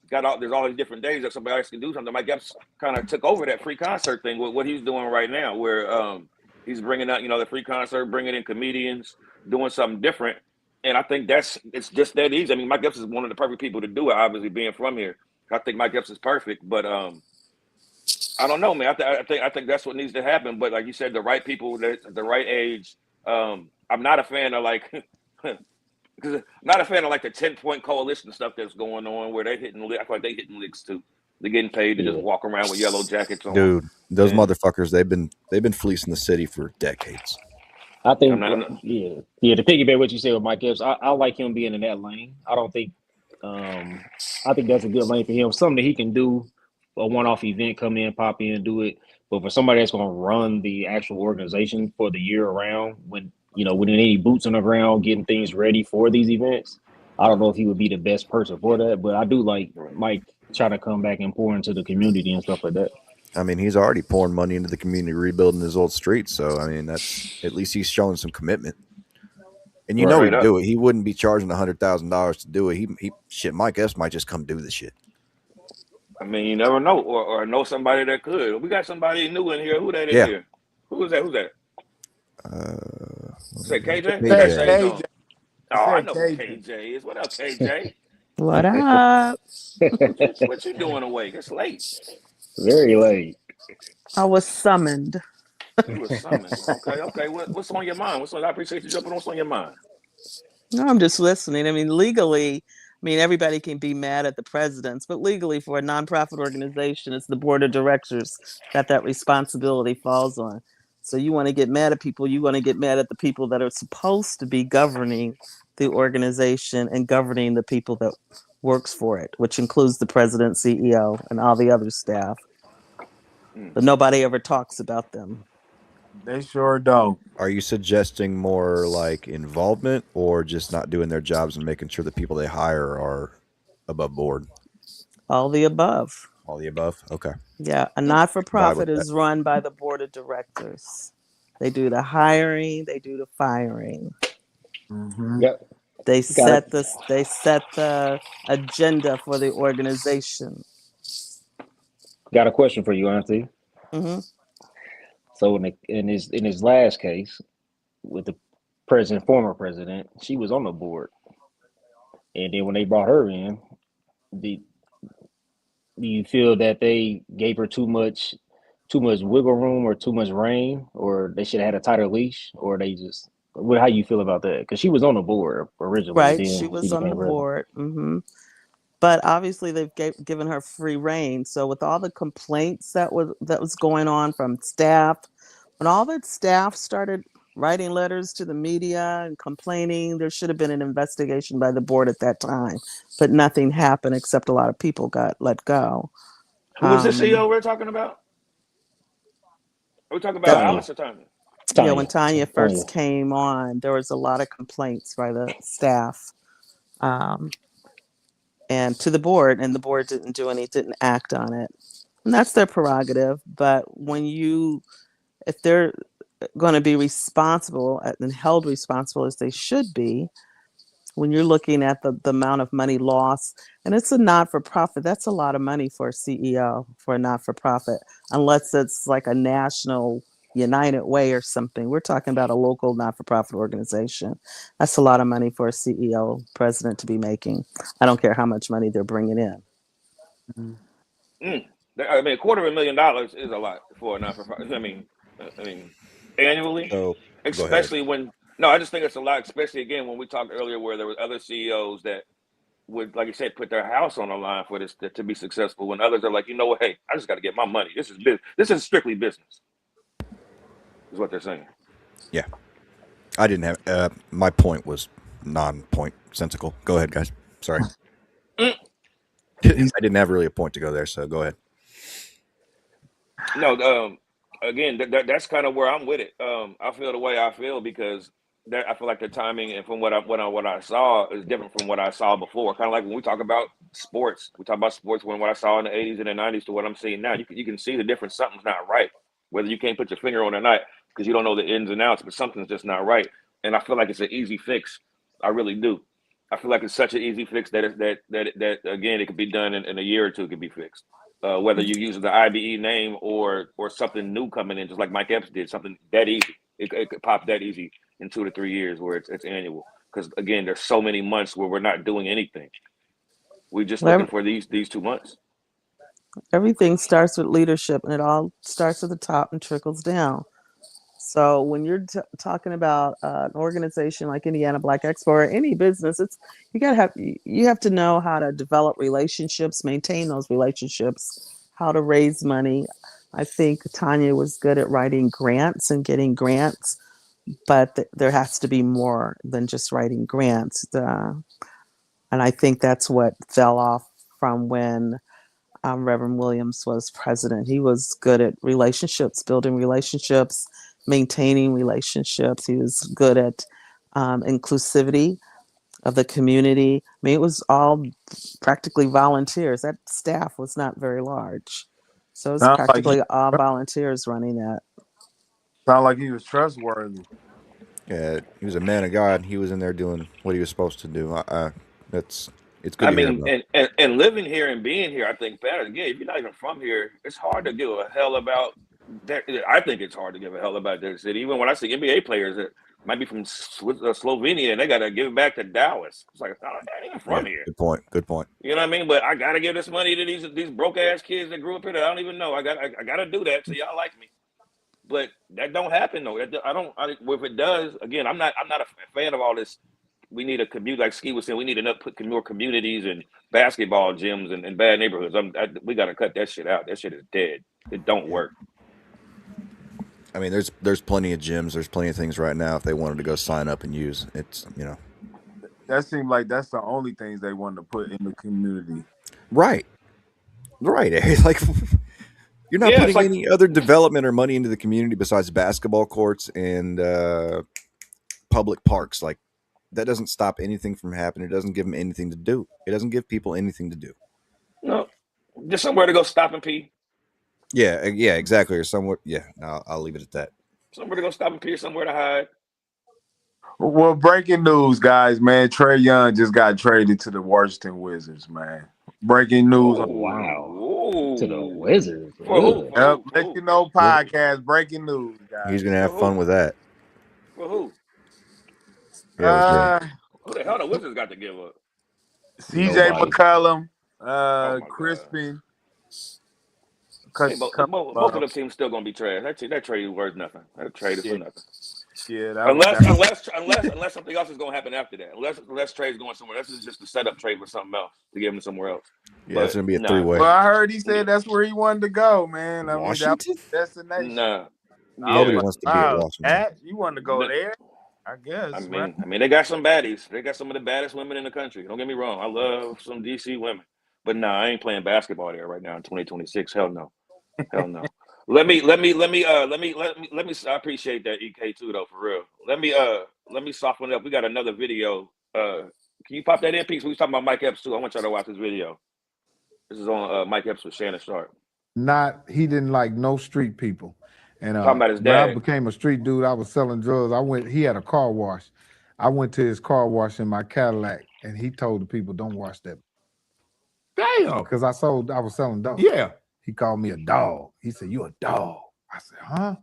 got out. There's all these different days that somebody else can do something. Mike Epps kind of took over that free concert thing with what he's doing right now, where he's bringing out, the free concert, bringing in comedians, doing something different. And I think it's just that easy. I mean, Mike Epps is one of the perfect people to do it. Obviously, being from here, I think Mike Epps is perfect. But I don't know, man. I think that's what needs to happen. But like you said, the right people, the right age. I'm not a fan of because I'm not a fan of the 10-point coalition stuff that's going on where I feel like they hitting licks too. They're getting paid to just walk around with yellow jackets on. Dude, those motherfuckers, they've been fleecing the city for decades. I think, to piggyback what you said with Mike Epps, I like him being in that lane. I don't think, I think that's a good lane for him. Something that he can do, a one-off event, come in, pop in, do it. But for somebody that's going to run the actual organization for the year around, when any boots on the ground, getting things ready for these events, I don't know if he would be the best person for that. But I do like Mike trying to come back and pour into the community and stuff like that. I mean, he's already pouring money into the community, rebuilding his old streets. So, I mean, that's at least he's showing some commitment. And he'd do it. He wouldn't be charging $100,000 to do it. Mike Epps might just come do the shit. I mean, you never know, or know somebody that could. We got somebody new in here. Who that in here? Who's that? Say KJ? KJ. Oh, I know who KJ is. What up, KJ? What up? What you doing awake? It's late. Very late. I was summoned. You were summoned. Okay. What's on your mind? I appreciate you jumping on. What's on your mind? No, I'm just listening. I mean, legally, everybody can be mad at the presidents, but legally for a nonprofit organization, it's the board of directors that responsibility falls on. So you want to get mad at people, you want to get mad at the people that are supposed to be governing the organization and governing the people that works for it, which includes the president, CEO, and all the other staff. But nobody ever talks about them. They sure don't. Are you suggesting more like involvement or just not doing their jobs and making sure the people they hire are above board? All the above. All the above? Okay. Yeah. A not-for-profit is run by the board of directors. They do the hiring. They do the firing. Mm-hmm. Yep. They Got set the agenda for the organization. a question for you, Auntie. Mm-hmm. So in his last case with the former president, she was on the board, and then when they brought her in, the do you feel that they gave her too much wiggle room or too much reign, or they should have had a tighter leash, or they just how you feel about that? Because she was on the board originally, Right. She then she was on the became president. board. Mm-hmm. But obviously they've given her free reign. So with all the complaints that was going on from staff, when all that staff started writing letters to the media and complaining, there should have been an investigation by the board at that time. But nothing happened except a lot of people got let go. Who was the CEO we're talking about? Are we talking about Tanya. Alice or Tanya? Yeah, when Tanya first came on, there was a lot of complaints by the staff. And to the board, and the board didn't act on it. And that's their prerogative. But if they're going to be responsible and held responsible as they should be, when you're looking at the amount of money lost, and it's a not-for-profit, that's a lot of money for a CEO for a not-for-profit, unless it's like a national United Way or something. We're talking about a local not-for-profit organization. That's a lot of money for a CEO, president to be making. I don't care how much money they're bringing in. I mean, $250,000 is a lot for a not-for-profit. I mean, annually, So, especially when. No, I just think it's a lot, especially again when we talked earlier where there were other CEOs that would, like you said, put their house on the line for this to be successful. When others are like, you know what, hey, I just got to get my money. This is business. This is strictly business. Is what they're saying. Yeah, I didn't have. My point was non-point sensical. Go ahead, guys. Sorry. I didn't have really a point to go there, so go ahead. No, again, that's kind of where I'm with it. I feel the way I feel because I feel like the timing and from what I saw is different from what I saw before. Kind of like when we talk about sports, when what I saw in the 80s and the 90s to what I'm seeing now. You can see the difference. Something's not right. Whether you can't put your finger on it or not because you don't know the ins and outs, but something's just not right. And I feel like it's an easy fix. I really do. I feel like it's such an easy fix that again it could be done in a year or two. It could be fixed. Whether you use the IBE name or something new coming in, just like Mike Epps did, something that easy. It could pop that easy in 2 to 3 years where it's annual. Because again, there's so many months where we're not doing anything. We're just looking for these 2 months. Everything starts with leadership, and it all starts at the top and trickles down. So when you're talking about an organization like Indiana Black Expo or any business, you have to know how to develop relationships, maintain those relationships, how to raise money. I think Tanya was good at writing grants and getting grants, but there has to be more than just writing grants. And I think that's what fell off from when Reverend Williams was president. He was good at relationships, building relationships, maintaining relationships. He was good at inclusivity of the community. I mean, it was all practically volunteers. That staff was not very large. So it was practically all volunteers running that. Sound like he was trustworthy. Yeah, he was a man of God. He was in there doing what he was supposed to do. It's good to hear about. And living here and being here, I think better. Again, if you're not even from here, it's hard to give a hell about that. I think it's hard to give a hell about their city. Even when I see NBA players that might be from Slovenia and they got to give it back to Dallas. It's like, I ain't even from here. Good point. You know what I mean? But I got to give this money to these broke ass kids that grew up here that I don't even know. I got to do that so y'all like me. But that don't happen though. If it does, again, I'm not a fan of all this. We need a community, like Ski was saying. We need to put more communities and basketball gyms and bad neighborhoods. We got to cut that shit out. That shit is dead. It don't work. I mean, there's plenty of gyms. There's plenty of things right now if they wanted to go sign up and use. It's That seemed like that's the only things they wanted to put in the community. Right. Like you're not putting any other development or money into the community besides basketball courts and public parks. Like that doesn't stop anything from happening. It doesn't give them anything to do. It doesn't give people anything to do. No, just somewhere to go stop and pee. Yeah, exactly. Or somewhere. Yeah, I'll leave it at that. Somebody gonna stop and pick somewhere to hide. Well, breaking news, guys, man. Trae Young just got traded to the Washington Wizards, man. Breaking news. Oh, wow. To the Wizards. For who? Yep, let you know podcast. Breaking news, guys. He's gonna have fun with that. For who? Yeah, who the hell the Wizards got to give up? CJ McCollum, Oh Crispin. Hey, both of them teams still gonna be trash. That trade is worth nothing. That trade is for nothing. Yeah, unless something else is gonna happen after that. Unless trade's going somewhere. This is just a setup trade for something else to give him somewhere else. Yeah, it's gonna be a three-way. Well, I heard he said that's where he wanted to go, man. I Washington? mean, that was destination. Nah. Nobody wants to be at Washington. You want to go there? I guess. I mean, they got some baddies. They got some of the baddest women in the country. Don't get me wrong. I love some DC women, but nah, I ain't playing basketball there right now in 2026. Hell no. Hell no. Let me. I appreciate that, EK too, though, for real. Let me soften it up. We got another video. Can you pop that in, Pete? We was talking about Mike Epps too. I want y'all to watch this video. This is on Mike Epps with Shannon Sharp. He didn't like no street people. And talking about his when I dad. became a street dude, I was selling drugs. He had a car wash. I went to his car wash in my Cadillac, and he told the people, "Don't wash that." Damn. Because I was selling dope. Yeah. He called me a dog. He said, "You a dog." I said, "Huh?"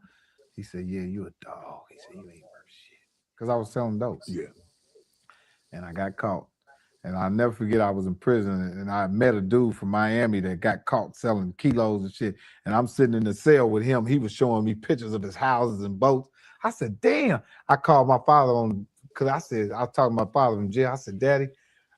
He said, "Yeah, you a dog." He said, "You ain't worth shit." Because I was selling dope. Yeah. And I got caught. And I'll never forget, I was in prison and I met a dude from Miami that got caught selling kilos and shit. And I'm sitting in the cell with him. He was showing me pictures of his houses and boats. I said, damn. I called my father on, because I was talking to my father in jail. I said, Daddy,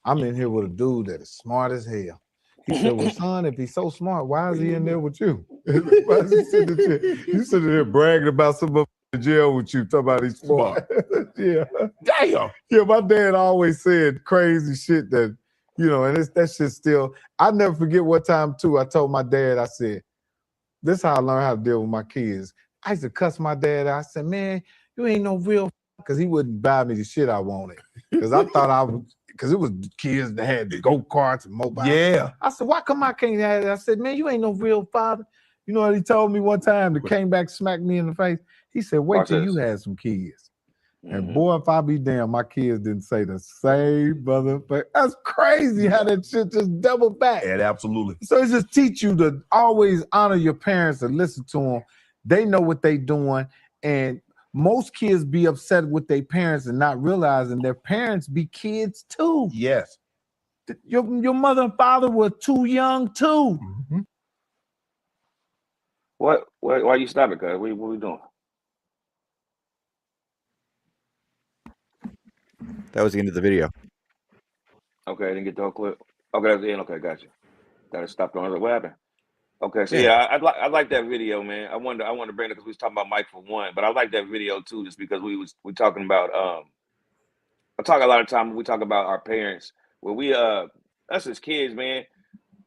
I'm in here with a dude that is smart as hell. He said, well, son, if he's so smart, why is he in there with you? Why is he sitting there bragging about somebody in jail with you, talking about he's smart. Yeah. Damn. Yeah, my dad always said crazy shit that, and that shit still, I never forget what time too, I told my dad, I said, this is how I learned how to deal with my kids. I used to cuss my dad out. I said, man, you ain't no real, because he wouldn't buy me the shit I wanted. Because I thought because it was kids that had the go-karts and mobile. Yeah. I said, why come I can't have it? I said, man, you ain't no real father. You know what he told me one time that came back, smacked me in the face? He said, wait till you had some kids. And boy, if I be damned, my kids didn't say the same motherfucker. That's crazy how that shit just double back. Yeah, absolutely. So it just teach you to always honor your parents and listen to them. They know what they doing. And most kids be upset with their parents and not realizing their parents be kids too. Yes. Your mother and father were too young too. Mm-hmm. Why you stopping, cuz? What we doing? That was the end of the video. Okay, I didn't get the whole clip. Okay, that's the end. Okay, gotcha. Got it stopped on. What happened? Okay, so yeah, I like that video, man. I wanted to bring it because we was talking about Mike for one, but I like that video too, just because we talking about I talk a lot of time when we talk about our parents, where we us as kids, man,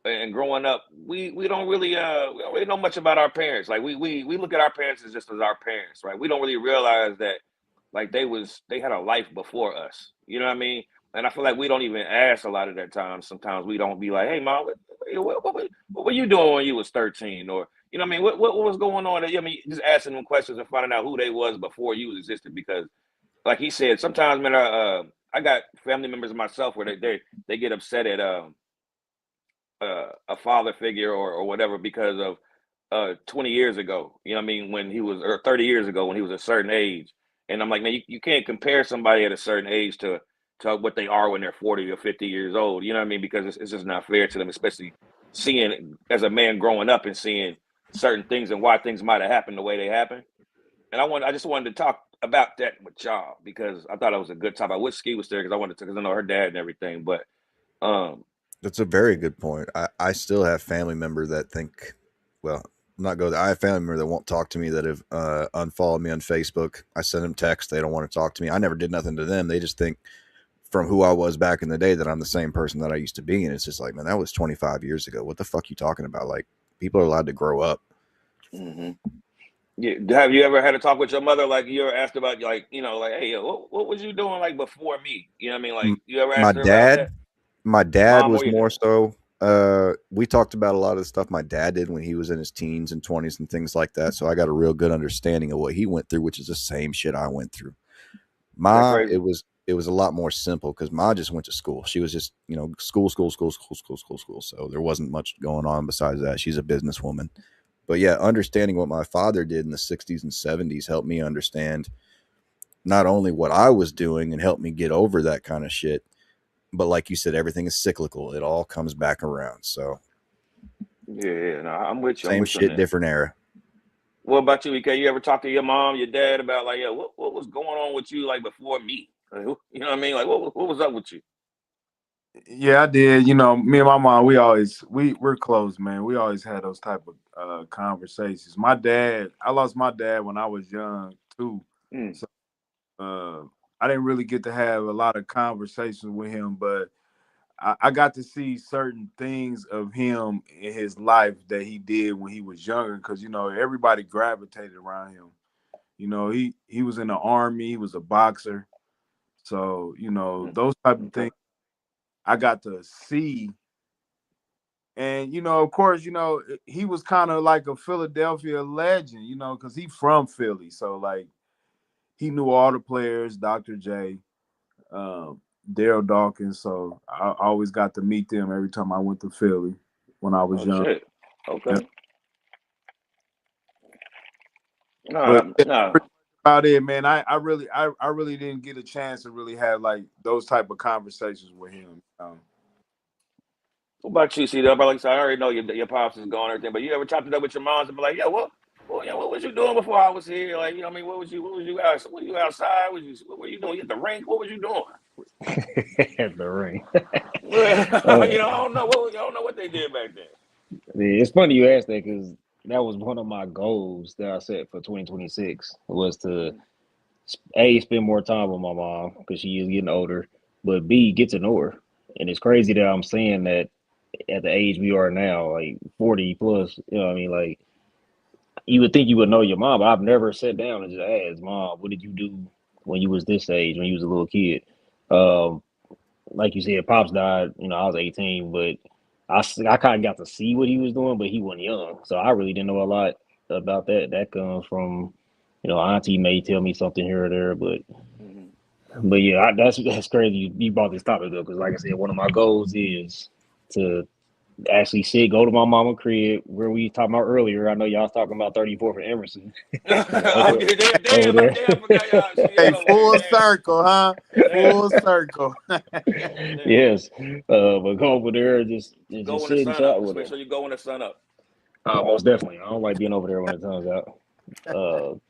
and growing up, we don't really know much about our parents. Like we look at our parents as just as our parents, right? We don't really realize that like they had a life before us. You know what I mean? And I feel like we don't even ask a lot of that time. Sometimes we don't be like, hey, Mom, what were you doing when you was 13? Or, you know what I mean? What was going on? I mean, just asking them questions and finding out who they was before you existed. Because like he said, sometimes, man, I got family members of myself where they get upset at a father figure or whatever because of 20 years ago, you know what I mean, when he was, or 30 years ago when he was a certain age. And I'm like, man, you can't compare somebody at a certain age to what they are when they're 40 or 50 years old. You know what I mean? Because it's just not fair to them, especially seeing as a man growing up and seeing certain things and why things might have happened the way they happened. And I just wanted to talk about that with y'all because I thought it was a good topic. I wish Ski was there because I know her dad and everything. But that's a very good point. I still have family members that think, well, not go there. I have family members that won't talk to me, that have unfollowed me on Facebook. I send them texts. They don't want to talk to me. I never did nothing to them. They just think from who I was back in the day that I'm the same person that I used to be. And it's just like, man, that was 25 years ago. What the fuck you talking about? Like, people are allowed to grow up. Mm-hmm. Yeah. Have you ever had a talk with your mother? Like, you ever asked about, like, you know, like, hey, what was you doing like before me? You know what I mean? Like, you ever asked her about that? My dad was more so We talked about a lot of the stuff my dad did when he was in his teens and 20s and things like that. So I got a real good understanding of what he went through, which is the same shit I went through. Ma, it was a lot more simple because Ma just went to school. She was just, school. So there wasn't much going on besides that. She's a businesswoman. But yeah, understanding what my father did in the 60s and 70s helped me understand not only what I was doing and helped me get over that kind of shit, but like you said, everything is cyclical. It all comes back around. So yeah, no, I'm with you. Same shit, different era. What about you, EK? You ever talk to your mom, your dad about like, yeah, what was going on with you like before me? Like, you know what I mean? Like, what was up with you? Yeah, I did. Me and my mom, we're close, man. We always had those type of conversations. I lost my dad when I was young too. So I didn't really get to have a lot of conversations with him, but I got to see certain things of him in his life that he did when he was younger, because everybody gravitated around him. He was in the Army, he was a boxer. So, those type of things I got to see. And, of course, he was kind of like a Philadelphia legend, because he from Philly. So, like, he knew all the players, Dr. J, Daryl Dawkins. So I always got to meet them every time I went to Philly when I was young. Shit. Okay. Yeah. No. About it, man. I really didn't get a chance to really have like those type of conversations with him. What about you, C-Dub? Like I said, I already know your pops is gone and everything, but you ever chopped it up with your moms and be like, yeah, what was you doing before I was here? Like, what was you outside? Were you outside? What were you doing? You at the rink? What was you doing? At the ring. I don't know what they did back then. Yeah, it's funny you asked that because that was one of my goals that I set for 2026 was to A, spend more time with my mom because she is getting older, but B, get to know her. And it's crazy that I'm saying that at the age we are now, like 40 plus, what I mean? Like, you would think you would know your mom, but I've never sat down and just asked, Mom, what did you do when you was this age, when you was a little kid? Like you said, Pops died, I was 18, but I kind of got to see what he was doing, but he wasn't young. So I really didn't know a lot about that. That comes from, Auntie may tell me something here or there, but yeah, that's crazy. You brought this topic up because, like I said, one of my goals is to actually go to my mama crib where we talked about earlier. I know y'all was talking about 34th and Emerson. Hey, full circle, huh? Full circle. Yes, but go over there and just sit and chat with her. Make sure you go when the sun up. Most definitely. I don't like being over there when the sun's out.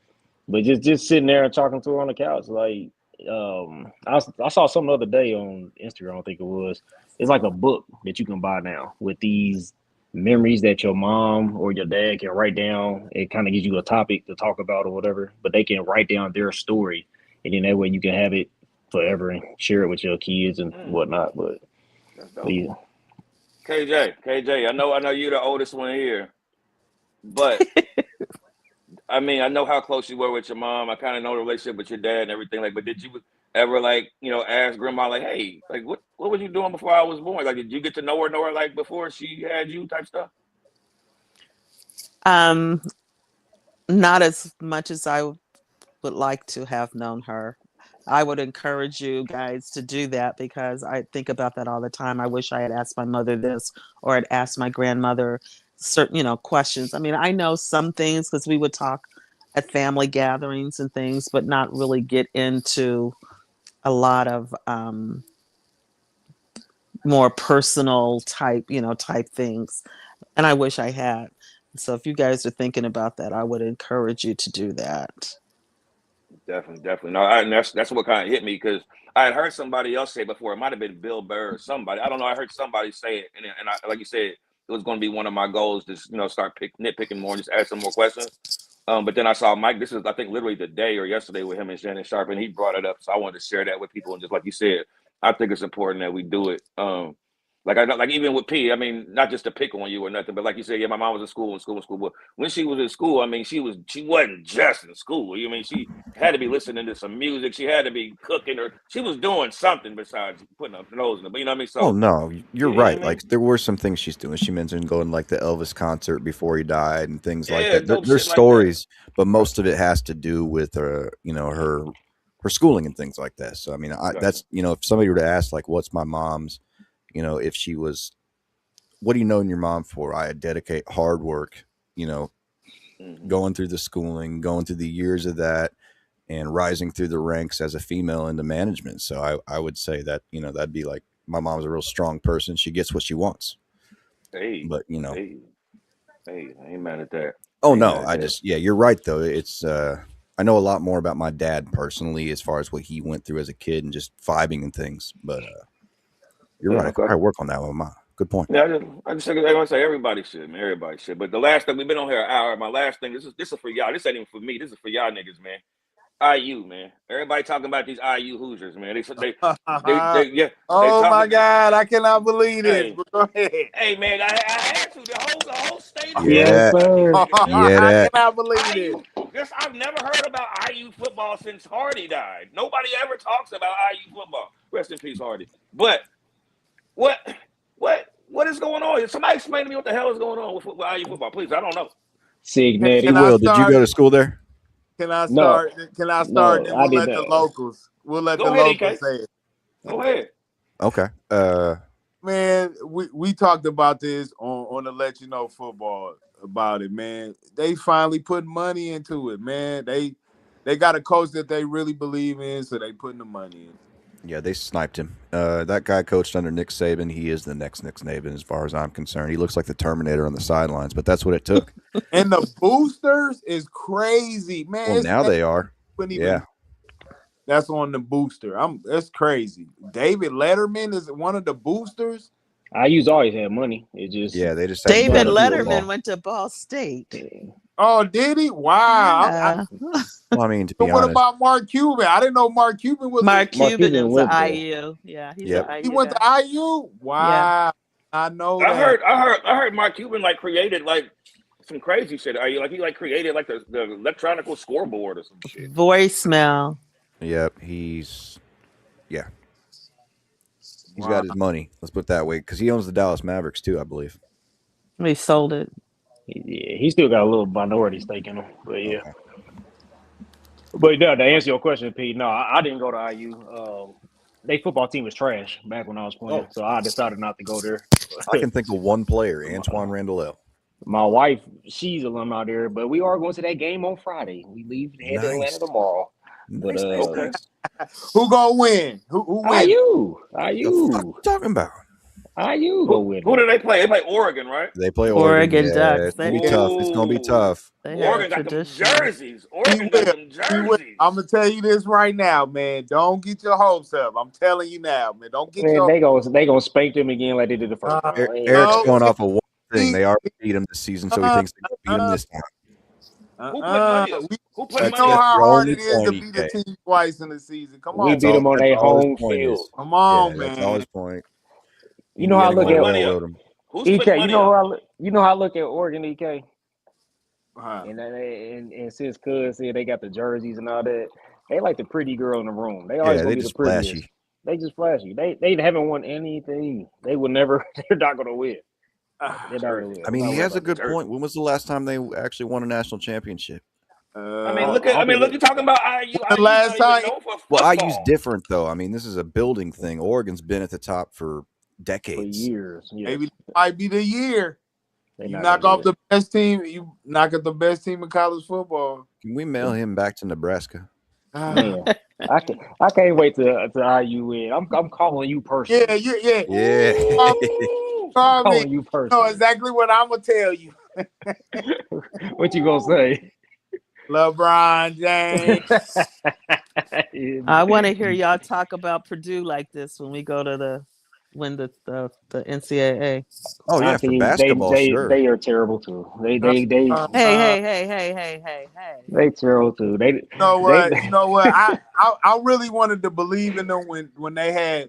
But just sitting there and talking to her on the couch, like I saw something the other day on Instagram. I think it was. It's like a book that you can buy now with these memories that your mom or your dad can write down. It kind of gives you a topic to talk about or whatever, but they can write down their story, and then that way you can have it forever and share it with your kids and whatnot. But yeah. KJ, I know you're the oldest one here, but I mean, I know how close you were with your mom. I kind of know the relationship with your dad and everything. Like, but did you ever ask grandma like, hey, like what was you doing before I was born? Like, did you get to know her like before she had you type stuff? Not as much as I would like to have known her. I would encourage you guys to do that because I think about that all the time. I wish I had asked my mother this or had asked my grandmother certain, questions. I mean, I know some things because we would talk at family gatherings and things, but not really get into a lot of more personal type things. And I wish I had. So if you guys are thinking about that, I would encourage you to do that. Definitely. No, and that's what kind of hit me because I had heard somebody else say before. It might have been Bill Burr or somebody. I don't know. I heard somebody say it, and I, like you said, it was going to be one of my goals to start nitpicking more and just ask some more questions. But then I saw Mike. This is I think literally the day or yesterday with him and Shannon Sharp, and he brought it up. So I wanted to share that with people. And just like you said, I think it's important that we do it. Like even with P, I mean, not just to pick on you or nothing, but like you said, yeah, my mom was in school. But when she was in school, I mean, she wasn't just in school. I mean, she had to be listening to some music. She had to be cooking, or she was doing something besides putting her nose in it. But you know what I mean? So, oh no, you're yeah, right. I mean, Like there were some things she's doing. She mentioned going like the Elvis concert before he died and things like yeah, that. dope There's shit like that. stories, but most of it has to do with her schooling and things like that. So I mean, that's if somebody were to ask like, what's my mom's, if she was, what do you know your mom for? I dedicate hard work, going through the schooling, going through the years of that, and rising through the ranks as a female into management. So I would say that, that'd be like, my mom's a real strong person. She gets what she wants. Hey, But, hey, I ain't mad at that. Oh, no, you're right, though. It's, I know a lot more about my dad personally as far as what he went through as a kid and just vibing and things. But you're right. I could probably work on that with mine. Good point. Yeah, I just think I want to say everybody should, man. Everybody should. But the last thing, we've been on here an hour. My last thing, this is for y'all. This ain't even for me. This is for y'all niggas, man. IU, man. Everybody talking about these IU Hoosiers, man. They oh my God, I cannot believe this. Hey, go ahead. Hey man, I had to. The whole state. Yeah, I cannot believe IU, I've never heard about IU football since Hardy died. Nobody ever talks about IU football. Rest in peace, Hardy. But what is going on? Somebody explain to me what the hell is going on with IU football, please. I don't know. Will, did you go to school there? Can I start? Can I start? No, and we'll let the locals. We'll let the locals say it. Go ahead. Okay. Man, we talked about this on the Let You Know Football about it, man. They finally put money into it, man. They got a coach that they really believe in, so they putting the money in. Yeah, they sniped him. That guy coached under Nick Saban. He is the next Nick Saban as far as I'm concerned. He looks like the Terminator on the sidelines, but that's what it took. And the boosters is crazy, man. Well, now they are. Yeah. That's on the booster. That's crazy. David Letterman is one of the boosters. IU's always had money. It just they just David Letterman went to Ball State. Oh, did he? Wow. Yeah. Well, I mean, to be what honest, about Mark Cuban? I didn't know Mark Cuban was. Mark Cuban is the IU. Yeah, he's an IU. He went to IU. Wow. Yeah. I know. I heard Mark Cuban created some crazy shit. He created the electronic scoreboard or some shit. Voicemail. Yep, he's got his money. Let's put it that way, because he owns the Dallas Mavericks too, I believe. He sold it. Yeah, he still got a little minority stake in him, but yeah. Okay. But no, to answer your question, Pete, no, I didn't go to IU. Their football team was trash back when I was playing, so I decided not to go there. I can think of one player, Antoine Randall. My wife, she's a alum out there, but we are going to that game on Friday. We leave to head to Atlanta tomorrow. But okay. Who gonna win? Who win? IU. What the fuck you talking about? IU go win. Who do they play? They play Oregon, right? They play Oregon. Ducks. It's gonna be tough. It's gonna be tough. Oregon got them jerseys. Oregon got them jerseys. I'm gonna tell you this right now, man. Don't get your hopes up. I'm telling you now, man. Don't get your. They gonna spank them again like they did the first time. Eric's going off of one thing. They already beat him this season, so he thinks they can beat him this time. Who put money? We know how hard it is to beat a team twice in the season. Come on, we beat them on their home field. Come on, man. That's all his point. You know how I look at EK. You know how I look at Oregon, EK. And since Cuz said they got the jerseys and all that, they like the pretty girl in the room. They always gonna be the prettiest. Flashy. They just flashy. They haven't won anything. They would never. They're not gonna win. I mean, he has a good point. When was the last time they actually won a national championship? Look, you're talking about IU. The last time. Well, IU's different though. I mean, this is a building thing. Oregon's been at the top for decades, for years. Yes. Maybe it might be the year. You knock off the best team. You knock at the best team in college football. Can we mail him back to Nebraska? Man, I can't wait to IU win. I'm calling you personally. Yeah. I'm calling you personally. Know exactly what I'm gonna tell you. What you gonna say? LeBron James. I want to hear y'all talk about Purdue like this when we go to the NCAA. Oh yeah, for basketball, sure. They are terrible too. They Hey. They terrible too. You know what? I really wanted to believe in them when they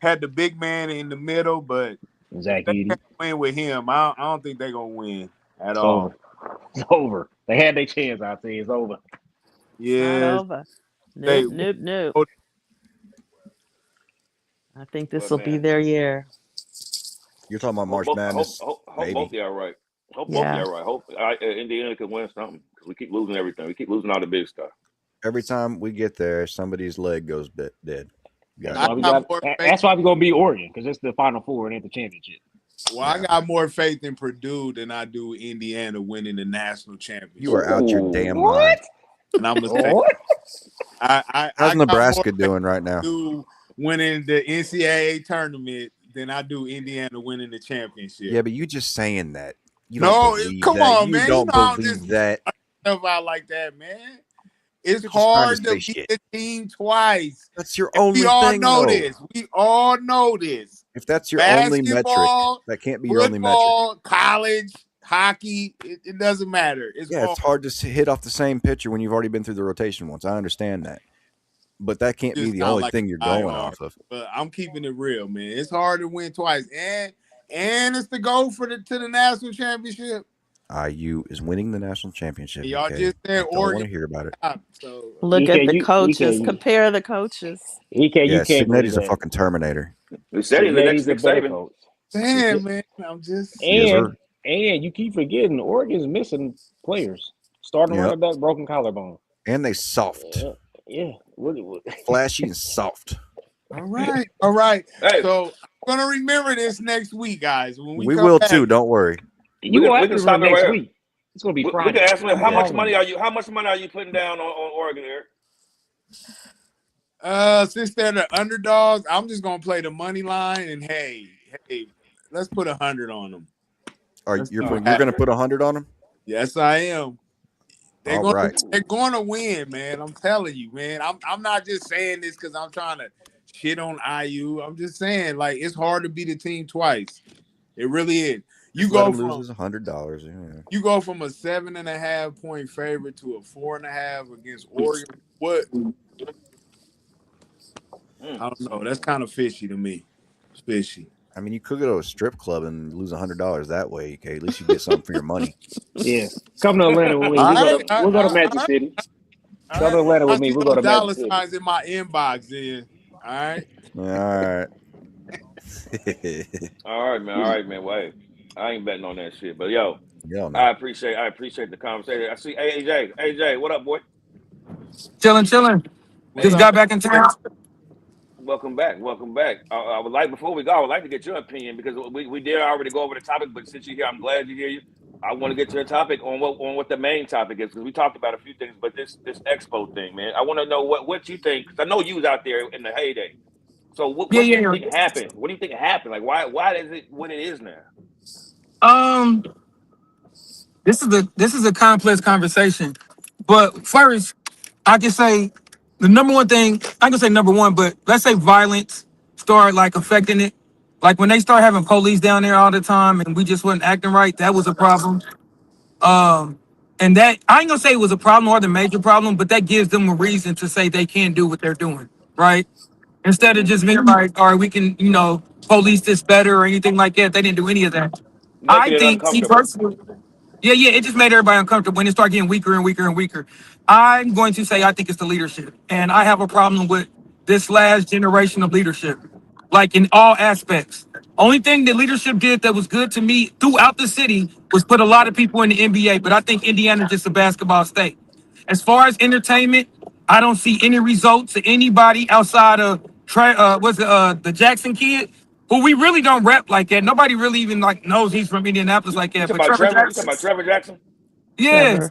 had the big man in the middle, but Zach They Edey. can't win with him. I don't think they're gonna win at It's all. over. It's over. They had their chance. I say it's over. Not Yes. over. They Nope. I think this But will be man, their year. You're talking about hope March Madness? hope Maybe. both y'all right. Hope both Yeah. y'all right. Hope Indiana can win something because we keep losing everything. We keep losing all the big stuff. Every time we get there, somebody's leg goes dead. That's I why we got got. more faith. That's why we gonna beat Oregon because it's the Final Four and it's the championship. Well, I got more faith in Purdue than I do Indiana winning the national championship. You are out your damn mind. What? And I'm gonna say, What? How's Nebraska doing right now? Do winning the NCAA tournament than I do Indiana winning the championship. Yeah, but you just saying that. You No, don't believe come that. on, You man. don't You know, believe that. Stuff out like that, man. It's You're just trying hard to to say beat shit. the team twice. That's your And only we all thing, know though. this. We all know this. If that's your only metric, Basketball, that can't be your only metric. football, college, hockey, it doesn't matter. It's hard to hit off the same pitcher when you've already been through the rotation once. I understand that. But that can't be just the sound only like thing you're die going hard. off of. But I'm keeping it real, man. It's hard to win twice. And it's the goal to the national championship. IU is winning the national championship. Y'all just said I don't want to hear about it. So Look at the coaches. Compare the coaches. Signetti's a fucking Terminator. We said he's the next Nick better Saban. coach. Damn, man. I'm just and you keep forgetting Oregon's missing players. Starting running back, broken collarbone. And they soft. Yeah. What? Flashy and soft. All right. Hey. So I'm gonna remember this next week, guys. When we will back. too. Don't worry. We can stop next week. It's gonna be Friday. We can ask him how much money are you putting down on Oregon here? Since they're the underdogs, I'm just gonna play the money line and hey, let's put 100 on them. You're gonna put 100 on them? Yes, I am. They're They're gonna win, man. I'm telling you, man. I'm not just saying this because I'm trying to shit on IU. I'm just saying, like, it's hard to beat a team twice. It really is. You just go let from lose $100. Yeah. You go from a 7.5 point favorite to a 4.5 against Oregon. What? I don't know. That's kind of fishy to me. It's fishy. I mean, you could go to a strip club and lose $100 that way. Okay, at least you get something for your money. Yeah, come to Atlanta with me. We'll go to Magic City. Come to Atlanta with me. We'll go to Magic City. $signs in my inbox, then. All right. All right, man. Wait, I ain't betting on that shit. But yo, no. I appreciate the conversation. I see AJ, what up, boy? Chilling. Just got back in town. Welcome back. I would like, before we go, I would like to get your opinion because we did already go over the topic, but since you're here, I'm glad to hear you. I want to get your topic on what the main topic is because we talked about a few things, but this Expo thing, man, I want to know what you think because I know you was out there in the heyday. So what do you think happened? What do you think happened? Like why is it what it is now? This is a complex conversation, but first I can say the number one thing I can say number one, but let's say violence start like affecting it. Like when they start having police down there all the time and we just wasn't acting right, that was a problem. And that I ain't gonna say it was a problem or the major problem, but that gives them a reason to say they can't do what they're doing, right? Instead of just being like, all right, we can, police this better or anything like that. They didn't do any of that. Making it uncomfortable. Personally, yeah, it just made everybody uncomfortable when it started getting weaker and weaker and weaker. I'm going to say I think it's the leadership. And I have a problem with this last generation of leadership, like in all aspects. Only thing that leadership did that was good to me throughout the city was put a lot of people in the NBA, but I think Indiana's just a basketball state. As far as entertainment, I don't see any results to anybody outside of the Jackson kid, who we really don't rep like that. Nobody really even knows he's from Indianapolis like that. You talking about Trevor Jackson? Yeah.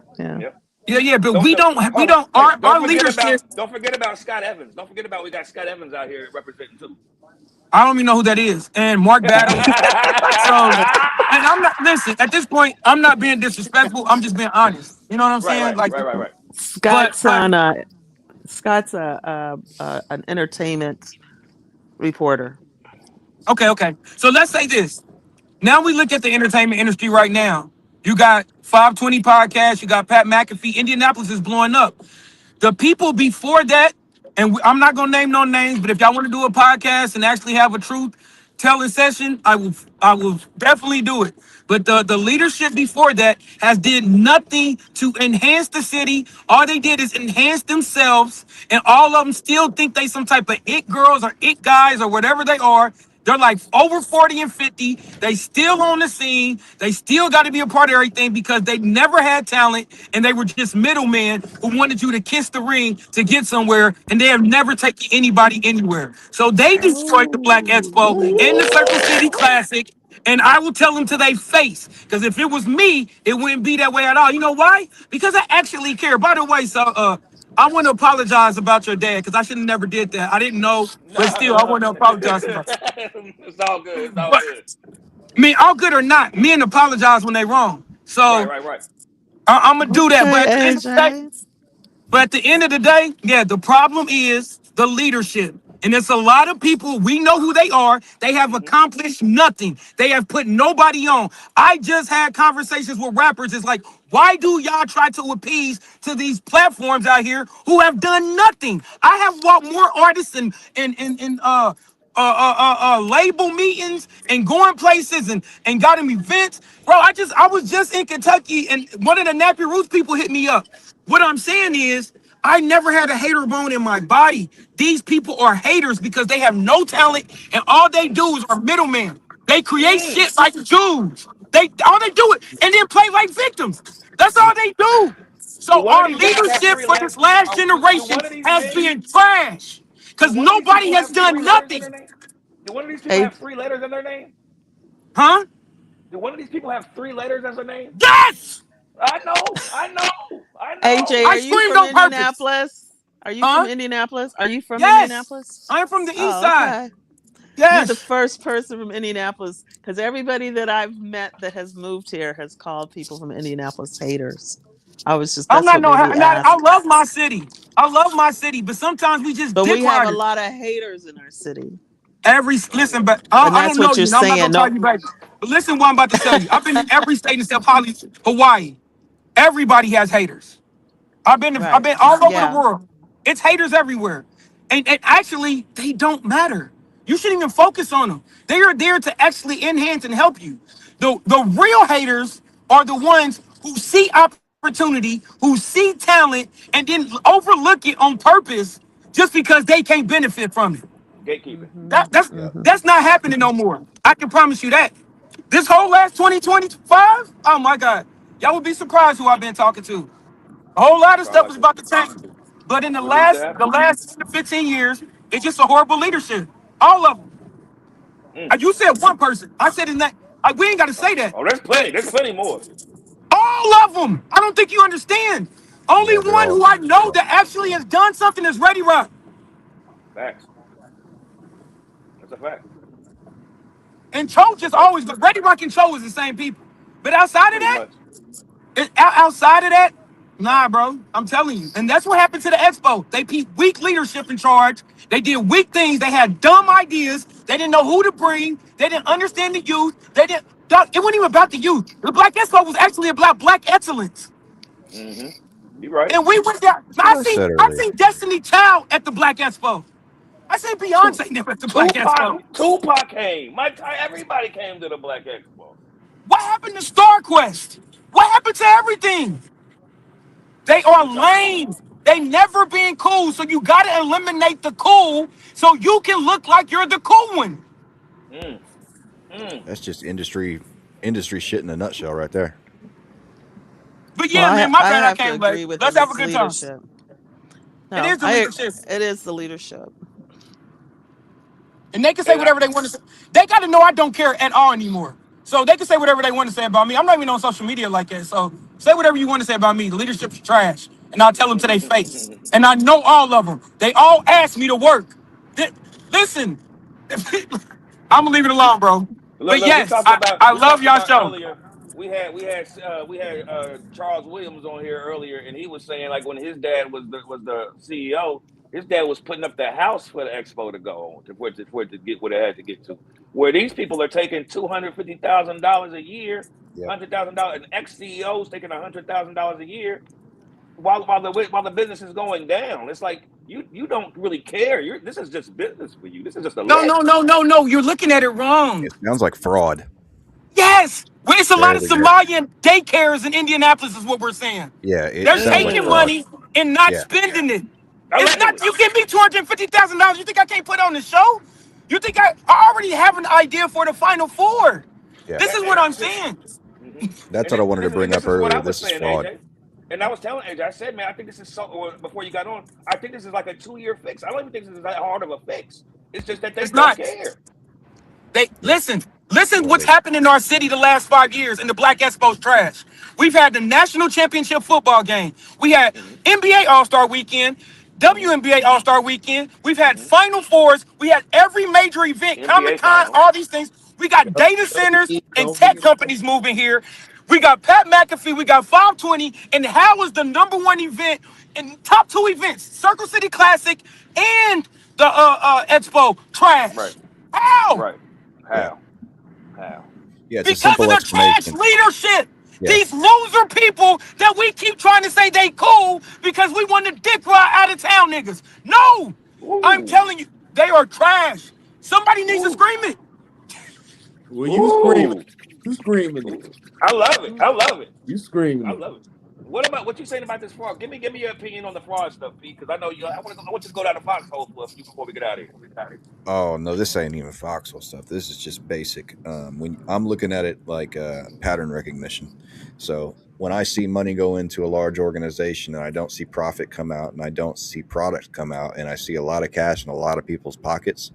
Yeah, but our leadership. Don't forget about Scott Evans. Don't forget about we got Scott Evans out here representing too. I don't even know who that is. And Mark Battle. And I'm not, listen, at this point, I'm not being disrespectful. I'm just being honest. You know what I'm saying? Right. Scott's Scott's an entertainment reporter. Okay. So let's say this. Now we look at the entertainment industry right now. You got 520 podcasts. You got Pat McAfee. Indianapolis is blowing up. The people before that, and I'm not going to name no names, but if y'all want to do a podcast and actually have a truth, tell in session, I will definitely do it. But the leadership before that has did nothing to enhance the city. All they did is enhance themselves, and all of them still think they some type of it girls or it guys or whatever they are. They're like over 40 and 50. They still on the scene. They still got to be a part of everything because they never had talent and they were just middlemen who wanted you to kiss the ring to get somewhere, and they have never taken anybody anywhere. So they destroyed the Black Expo and the Circle City Classic. And I will tell them to their face, because if it was me, it wouldn't be that way at all. You know why? Because I actually care. By the way, so I want to apologize about your dad because I should have never did that. I didn't know, but still, I want to apologize about it. It's all good. It's all But, good. I mean, all good or not, men apologize when they wrong. So Right. I'm gonna do that. But Okay, at the end of the day, AJ. but at the end of the day, yeah, the problem is the leadership. And it's a lot of people, we know who they are. They have accomplished nothing. They have put nobody on. I just had conversations with rappers. It's like, why do y'all try to appease to these platforms out here who have done nothing? I have walked more artists in label meetings and going places and got them events. Bro, I was just in Kentucky and one of the Nappy Roots people hit me up. What I'm saying is, I never had a hater bone in my body. These people are haters because they have no talent and all they do is are middlemen. They create shit like Jews. All they do it and then play like victims. That's all they do. Do So one of our these guys have leadership three for letters? this last Do generation one of these has men? been trash Do because one of these nobody people has have done 3 letters in nothing. their name? Do one of these people Hey, have 3 letters in their name? Huh? Do one of these people have 3 letters as a name? Yes! I know. AJ, I are you screamed from on purpose. Indianapolis? Are you from Huh? Indianapolis? Are you from Yes. Indianapolis? I'm from the east Oh, side. okay. You're the Yes. first person from Indianapolis because everybody that I've met that has moved here has called people from Indianapolis haters. I'm That's not what no. made me I ask. love my city. I love my city, but sometimes we just But dick we have a riders. lot of haters in our city. Listen, but And I that's don't know what you're you. And I'm not saying. gonna call No. you back. But listen, what I'm about to tell you. I've been in every state except Hawaii. Everybody has haters. I've Right. been all over the Yeah. world. It's haters everywhere, and actually they don't matter. You shouldn't even focus on them. They are there to actually enhance and help you. The real haters are the ones who see opportunity, who see talent, and then overlook it on purpose just because they can't benefit from it. Gatekeeping. That's not happening no more. I can promise you that. This whole last 2025, oh my God, y'all would be surprised who I've been talking to. A whole lot of stuff Probably was should. about to change. But in the What needs to last happen? 10 to 15 years, it's just a horrible leadership. All of them. You said one person. I said in that. We ain't got to say that. Oh, there's plenty. There's plenty more. All of them. I don't think you understand. Only Yeah, they're one all. who I know that actually has done something is Ready Rock. Facts. That's a fact. And Cho just always, but Ready Rock and Cho is the same people. But outside of Pretty that, much. outside of that, nah, bro. I'm telling you. And that's what happened to the Expo. They put weak leadership in charge. They did weak things. They had dumb ideas. They didn't know who to bring. They didn't understand the youth. They didn't. Dog, it wasn't even about the youth. The Black Expo was actually about Black excellence. You right. And we went there. That's what I said I earlier. seen Destiny Child at the Black Expo. I seen Beyonce there at the Black Expo. Tupac came. Everybody came to the Black Expo. What happened to Star Quest? What happened to everything? They are lame. They never been cool. So you gotta eliminate the cool so you can look like you're the cool one. That's just industry shit in a nutshell, right there. But yeah, man, my I bad I have to came late. agree with Let's him. have a It's good time. leadership. It No, is the leadership. it is the leadership. And they can say whatever they want to say. They got to know I don't care at all anymore. So they can say whatever they want to say about me. I'm not even on social media like that. So say whatever you want to say about me. The leadership's trash. And I'll tell them to their face. And I know all of them. They all ask me to work. Listen, I'm going to leave it alone, bro. But Look, we yes, talked about I love y'all show. earlier. We had Charles Williams on here earlier, and he was saying like when his dad was the CEO, his dad was putting up the house for the expo to go on for it to get what it had to get to. Where these people are taking $250,000 a year, $100,000, and ex CEOs taking $100,000 a year. while the business is going down. It's like you don't really care. This is just business for you. This is just a No. You're looking at it wrong. It sounds like fraud. Yes. Well, it's a lot of There we go. Somalian daycares in Indianapolis, is what we're saying. Yeah, it They're sounds like taking fraud. money and not spending it. It's Allegedly. not. You give me $250,000. You think I can't put on the show? You think I already have an idea for the Final Four? Yeah. This is what I'm saying. That's what I wanted to bring up earlier. This is fraud. AJ. And I was telling AJ, I said, man, I think this is so. Before you got on, I think this is like a 2-year fix. I don't even think this is that hard of a fix. It's just that they don't care. Listen what's happened in our city the last 5 years, and the Black Expo's trash. We've had the national championship football game. We had NBA All-Star Weekend, WNBA All-Star Weekend. We've had Final Fours. We had every major event, Comic-Con, all these things. We got data centers and tech companies moving here. We got Pat McAfee. We got 520. And how is the #1 event in top 2 events, Circle City Classic and the Expo, trash? Right. How? Right. How? Yeah, it's because a simple of the trash explanation. leadership. Yeah. These loser people that we keep trying to say they cool because we want to dick ride out of town niggas. No, I'm telling you, they are trash. Somebody needs to scream it. Well, you screaming. You screaming it. I love it. You screaming I it. love it. What you saying about this fraud? Give me your opinion on the fraud stuff, Pete, because I know you. I want you to go down the foxhole for a few before we get out of here. Oh no, this ain't even foxhole stuff. This is just basic. When I'm looking at it like pattern recognition. So when I see money go into a large organization and I don't see profit come out and I don't see product come out and I see a lot of cash in a lot of people's pockets,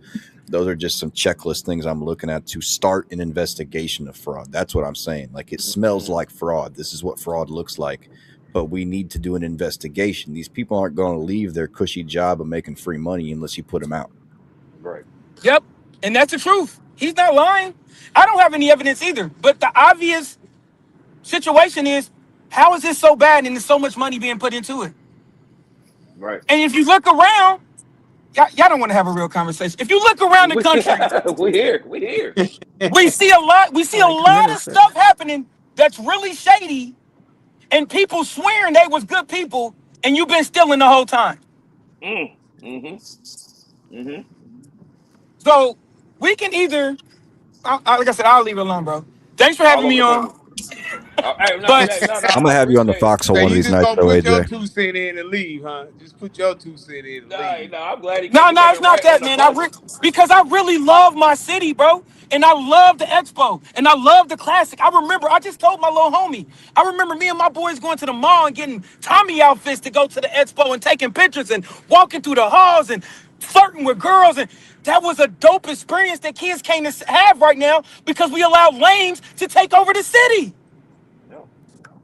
those are just some checklist things I'm looking at to start an investigation of fraud. That's what I'm saying. Like, it smells like fraud. This is what fraud looks like. But we need to do an investigation. These people aren't going to leave their cushy job of making free money unless you put them out. Right. Yep. And that's the truth. He's not lying. I don't have any evidence either. But the obvious situation is, how is this so bad and there's so much money being put into it? Right. And if you look around, y'all don't want to have a real conversation. If you look around the country, we here. We see a lot of stuff happening that's really shady, and people swearing they was good people, and you've been stealing the whole time. So we can either, like I said, I'll leave it alone, bro. Thanks for having me on. I'm gonna have you on the foxhole one of these nights, though, Put your AJ. 2 cents in and leave, huh? Just put your 2 cents in and leave. No, I'm glad he. No, it's not that, man. Because I really love my city, bro. And I love the Expo. And I love the Classic. I just told my little homie. I remember me and my boys going to the mall and getting Tommy outfits to go to the Expo and taking pictures and walking through the halls and flirting with girls. And that was a dope experience that kids can't have right now because we allowed lanes to take over the city.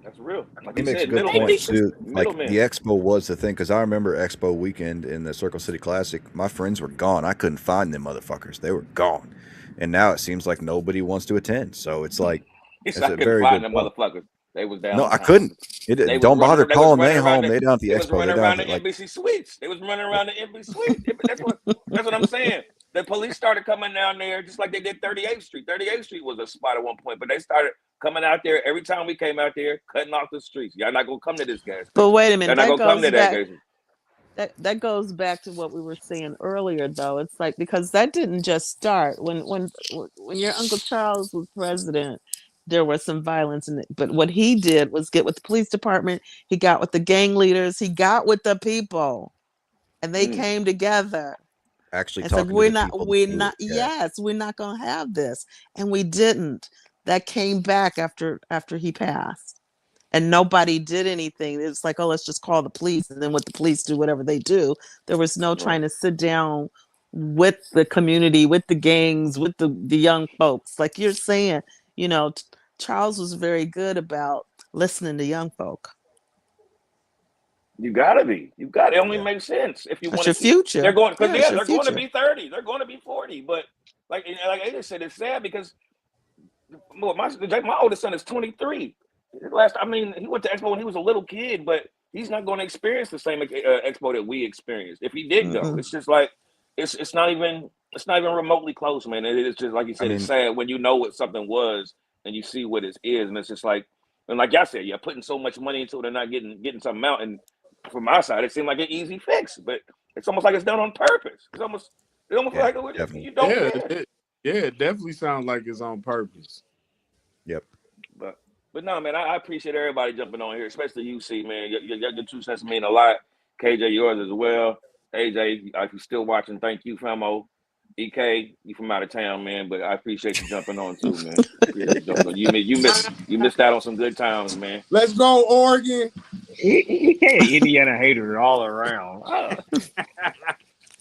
That's real. Like He you makes said, a good point too. Like, middleman. the Expo was the thing, because I remember Expo weekend in the Circle City Classic. My friends were gone. I couldn't find them motherfuckers. They were gone. And now it seems like nobody wants to attend. So it's like, it's a very good point. Motherfuckers. They was down. No, I couldn't. Don't bother calling they home. They down at the Expo. Expo. They running around the NBC suites. They was running around the NBC suites. That's what I'm saying. The police started coming down there just like they did 38th Street. 38th Street was a spot at one point, but they started coming out there every time we came out there, cutting off the streets. Y'all not gonna come to this gas. But wait a minute, Y'all not gonna come to that gas. That goes back to what we were saying earlier, though. It's like, because that didn't just start when your Uncle Charles was president. There was some violence in it, but what he did was get with the police department. He got with the gang leaders. He got with the people, and they came together. Actually, it's like, we're not gonna have this, and we didn't. That came back after he passed. And nobody did anything. It's like, oh, let's just call the police. And then what the police do, whatever they do. There was no trying to sit down with the community, with the gangs, with the young folks. Like you're saying, Charles was very good about listening to young folk. You gotta be. It only makes sense if you want your future. They're going because they're going to be 30. They're going to be 40. But like Ada said, it's sad because my oldest son is 23. He went to Expo when he was a little kid, but he's not going to experience the same Expo that we experienced. If he did go, it's just like it's not even remotely close, man. It's just like you said, it's sad when you know what something was and you see what it is, and it's just like And like y'all said, you're putting so much money into it and not getting something out. And from my side, it seemed like an easy fix, but it's almost like it's done on purpose. It almost like you don't care. It definitely sounds like it's on purpose. Yep. But no, man, I appreciate everybody jumping on here, especially you, C, man. Your 2 cents mean a lot. KJ, yours as well. AJ, if you're still watching, thank you, Famo. EK, you from out of town, man, but I appreciate you jumping on too, man. You missed out on some good times, man. Let's go, Oregon. EK, Indiana hater all around.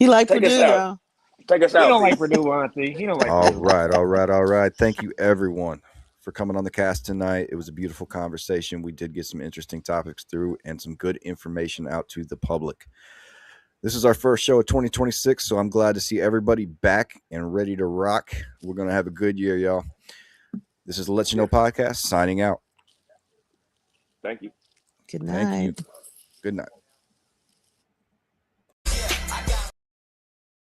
He like Take Purdue, us out. though. Take us He out. don't like Purdue, Auntie. He don't like Purdue. All right. Thank you, everyone, for coming on the cast tonight. It was a beautiful conversation. We did get some interesting topics through and some good information out to the public. This is our first show of 2026, so I'm glad to see everybody back and ready to rock. We're going to have a good year, y'all. This is the Let You Know podcast, signing out. Thank you. Good night. Thank you. Good night.